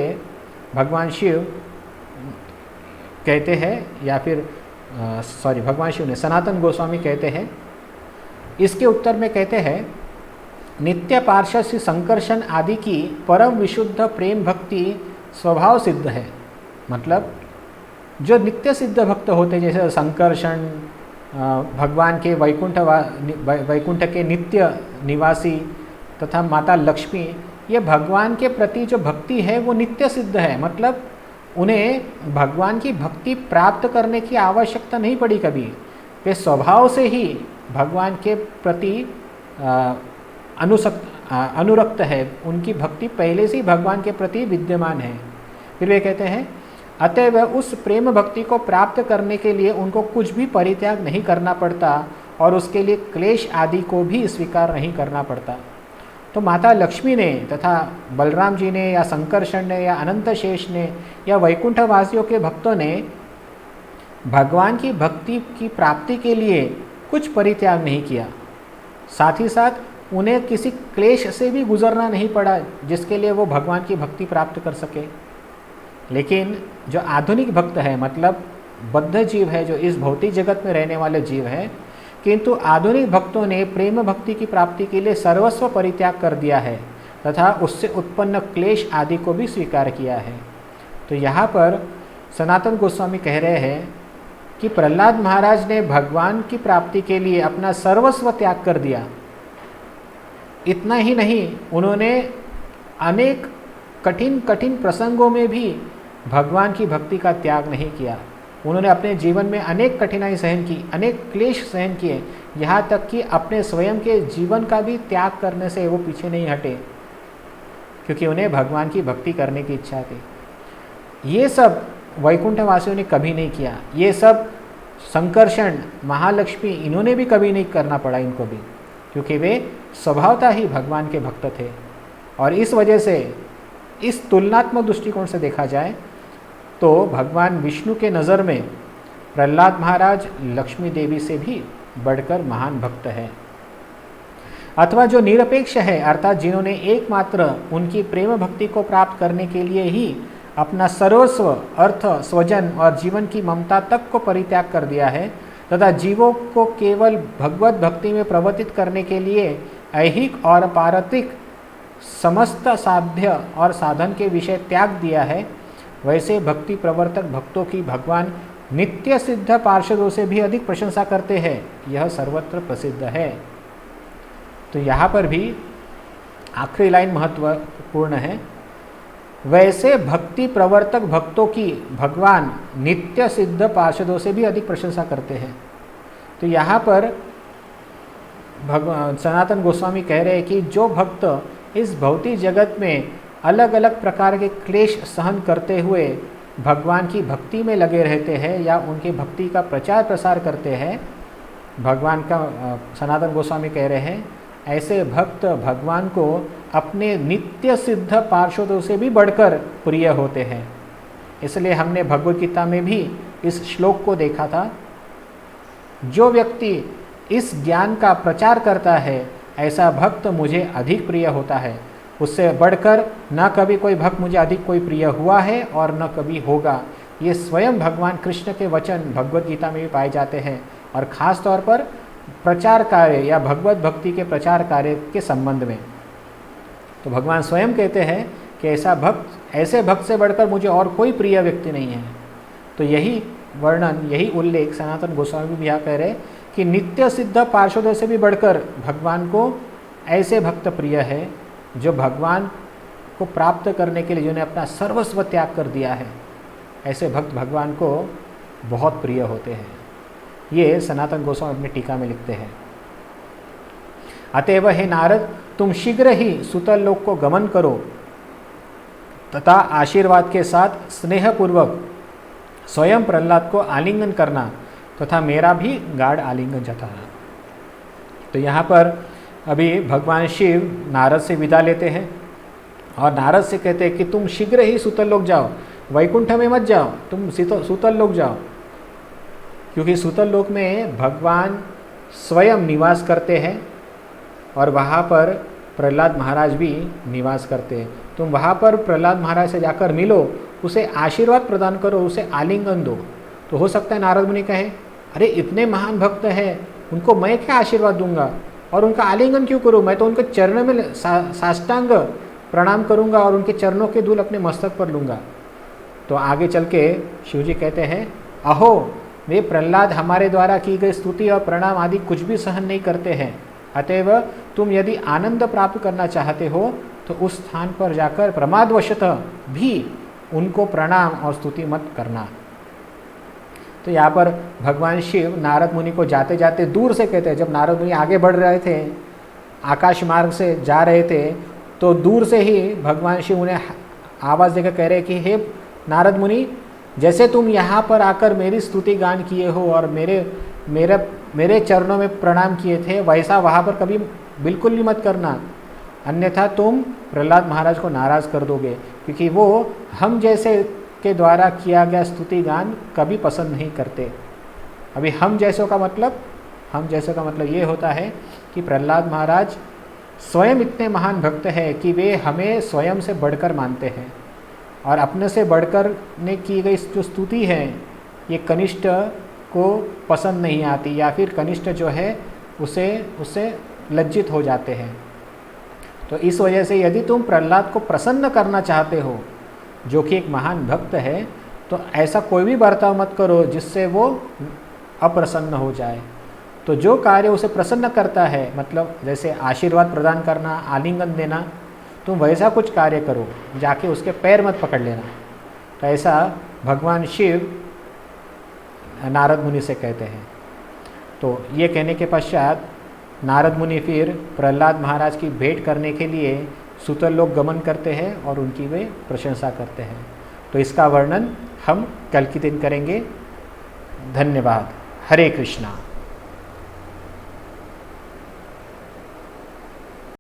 भगवान शिव कहते हैं, या फिर भगवान शिव ने, सनातन गोस्वामी कहते हैं, इसके उत्तर में कहते हैं, नित्य पार्षद श्री संकर्षण आदि की परम विशुद्ध प्रेम भक्ति स्वभाव सिद्ध है। मतलब जो नित्य सिद्ध भक्त होते, जैसे संकर्षण भगवान के वैकुंठ के नित्य निवासी, तथा माता लक्ष्मी, ये भगवान के प्रति जो भक्ति है वो नित्य सिद्ध है। मतलब उन्हें भगवान की भक्ति प्राप्त करने की आवश्यकता नहीं पड़ी कभी। वे स्वभाव से ही भगवान के प्रति अनुरक्त है, उनकी भक्ति पहले से ही भगवान के प्रति विद्यमान है। फिर वे कहते हैं अतएव उस प्रेम भक्ति को प्राप्त करने के लिए उनको कुछ भी परित्याग नहीं करना पड़ता और उसके लिए क्लेश आदि को भी स्वीकार नहीं करना पड़ता। तो माता लक्ष्मी ने तथा बलराम जी ने या संकर्षण ने या अनंत शेष ने या वैकुंठ वासियों के भक्तों ने भगवान की भक्ति की प्राप्ति के लिए कुछ परित्याग नहीं किया। साथ ही साथ उन्हें किसी क्लेश से भी गुजरना नहीं पड़ा जिसके लिए वो भगवान की भक्ति प्राप्त कर सके। लेकिन जो आधुनिक भक्त है, मतलब बद्ध जीव है, जो इस भौतिक जगत में रहने वाले जीव है, किंतु आधुनिक भक्तों ने प्रेम भक्ति की प्राप्ति के लिए सर्वस्व परित्याग कर दिया है तथा उससे उत्पन्न क्लेश आदि को भी स्वीकार किया है। तो यहाँ पर सनातन गोस्वामी कह रहे हैं कि प्रहलाद महाराज ने भगवान की प्राप्ति के लिए अपना सर्वस्व त्याग कर दिया। इतना ही नहीं, उन्होंने अनेक कठिन कठिन प्रसंगों में भी भगवान की भक्ति का त्याग नहीं किया। उन्होंने अपने जीवन में अनेक कठिनाई सहन की, अनेक क्लेश सहन किए, यहाँ तक कि अपने स्वयं के जीवन का भी त्याग करने से वो पीछे नहीं हटे, क्योंकि उन्हें भगवान की भक्ति करने की इच्छा थी। ये सब वैकुंठ वासियों ने कभी नहीं किया। ये सब संकर्षण, महालक्ष्मी, इन्होंने भी कभी नहीं करना पड़ा इनको भी, क्योंकि वे स्वभावतः ही भगवान के भक्त थे। और इस वजह से इस तुलनात्मक दृष्टिकोण से देखा जाए तो भगवान विष्णु के नज़र में प्रहलाद महाराज लक्ष्मी देवी से भी बढ़कर महान भक्त है। अथवा जो निरपेक्ष है, अर्थात जिन्होंने एकमात्र उनकी प्रेम भक्ति को प्राप्त करने के लिए ही अपना सर्वस्व, अर्थ, स्वजन और जीवन की ममता तक को परित्याग कर दिया है तथा जीवों को केवल भगवत भक्ति में प्रवर्तित करने के लिए ऐहिक और पारतिक समस्त साध्य और साधन के विषय त्याग दिया है, वैसे भक्ति प्रवर्तक भक्तों की भगवान नित्य सिद्ध पार्षदों से भी अधिक प्रशंसा करते हैं। यह सर्वत्र प्रसिद्ध है। तो यहाँ पर भी आखिरी लाइन महत्वपूर्ण है। वैसे भक्ति प्रवर्तक भक्तों की भगवान नित्य सिद्ध पार्षदों से भी अधिक प्रशंसा करते हैं। तो यहाँ पर भगवान सनातन गोस्वामी कह रहे हैं कि जो भक्त इस भौतिक जगत में अलग अलग प्रकार के क्लेश सहन करते हुए भगवान की भक्ति में लगे रहते हैं या उनकी भक्ति का प्रचार प्रसार करते हैं, भगवान का सनातन गोस्वामी कह रहे हैं ऐसे भक्त भगवान को अपने नित्य सिद्ध पार्षदों से भी बढ़कर प्रिय होते हैं। इसलिए हमने भगवद गीता में भी इस श्लोक को देखा था, जो व्यक्ति इस ज्ञान का प्रचार करता है ऐसा भक्त मुझे अधिक प्रिय होता है। उससे बढ़कर न कभी कोई भक्त मुझे अधिक कोई प्रिय हुआ है और न कभी होगा। ये स्वयं भगवान कृष्ण के वचन भगवद गीता में भी पाए जाते हैं और ख़ास तौर पर प्रचार कार्य या भगवत भक्ति के प्रचार कार्य के संबंध में। तो भगवान स्वयं कहते हैं कि ऐसे भक्त से बढ़कर मुझे और कोई प्रिय व्यक्ति नहीं है। तो यही वर्णन, यही उल्लेख सनातन गोस्वामी भी यहाँ कह रहे कि नित्य सिद्ध पार्षदों से भी बढ़कर भगवान को ऐसे भक्त प्रिय है जो भगवान को प्राप्त करने के लिए जिन्होंने अपना सर्वस्व त्याग कर दिया है। ऐसे भक्त भगवान को बहुत प्रिय होते हैं। ये सनातन गोस्वामी अपनी टीका में लिखते हैं। अतएव हे नारद, तुम शीघ्र ही सुतल लोक को गमन करो तथा आशीर्वाद के साथ स्नेहपूर्वक स्वयं प्रहलाद को आलिंगन करना तथा मेरा भी गाढ़ आलिंगन जताना। तो यहाँ पर अभी भगवान शिव नारद से विदा लेते हैं और नारद से कहते हैं कि तुम शीघ्र ही सुतल लोक जाओ, वैकुंठ में मत जाओ, तुम सुतल लोक जाओ, क्योंकि सुतल लोक में भगवान स्वयं निवास करते हैं और वहाँ पर प्रहलाद महाराज भी निवास करते हैं। तुम वहाँ पर प्रहलाद महाराज से जाकर मिलो, उसे आशीर्वाद प्रदान करो, उसे आलिंगन दो। तो हो सकता है नारद मुनि कहे, अरे इतने महान भक्त हैं, उनको मैं क्या आशीर्वाद दूंगा और उनका आलिंगन क्यों करूं? मैं तो उनके चरणों में साष्टांग प्रणाम करूंगा और उनके चरणों के धूल अपने मस्तक पर लूँगा। तो आगे चल के शिव जी कहते हैं, अहो वे प्रहलाद हमारे द्वारा की गई स्तुति और प्रणाम आदि कुछ भी सहन नहीं करते हैं। अतएव तुम यदि आनंद प्राप्त करना चाहते हो तो उस स्थान पर जाकर प्रमादवशतः भी उनको प्रणाम और स्तुति मत करना। तो यहाँ पर भगवान शिव नारद मुनि को जाते जाते दूर से कहते हैं, जब नारद मुनि आगे बढ़ रहे थे, आकाश मार्ग से जा रहे थे, तो दूर से ही भगवान शिव उन्हें आवाज़ देकर कह रहे कि हे नारद मुनि, जैसे तुम यहाँ पर आकर मेरी स्तुति गान किए हो और मेरे चरणों में प्रणाम किए थे, वैसा वहाँ पर कभी बिल्कुल भी मत करना, अन्यथा तुम प्रहलाद महाराज को नाराज़ कर दोगे, क्योंकि वो हम जैसे के द्वारा किया गया स्तुति गान कभी पसंद नहीं करते। अभी हम जैसों का मतलब ये होता है कि प्रहलाद महाराज स्वयं इतने महान भक्त हैं कि वे हमें स्वयं से बढ़कर मानते हैं, और अपने से बढ़कर ने की गई जो स्तुति है ये कनिष्ठ को पसंद नहीं आती, या फिर कनिष्ठ जो है उससे लज्जित हो जाते हैं। तो इस वजह से यदि तुम प्रहलाद को प्रसन्न करना चाहते हो, जो कि एक महान भक्त है, तो ऐसा कोई भी बर्ताव मत करो जिससे वो अप्रसन्न हो जाए। तो जो कार्य उसे प्रसन्न करता है, मतलब जैसे आशीर्वाद प्रदान करना, आलिंगन देना, तुम वैसा कुछ कार्य करो, जाके उसके पैर मत पकड़ लेना। तो ऐसा भगवान शिव नारद मुनि से कहते हैं। तो ये कहने के पश्चात नारद मुनि फिर प्रहलाद महाराज की भेंट करने के लिए सुतल लोक गमन करते हैं और उनकी वे प्रशंसा करते हैं। तो इसका वर्णन हम कल के दिन करेंगे। धन्यवाद। हरे कृष्णा।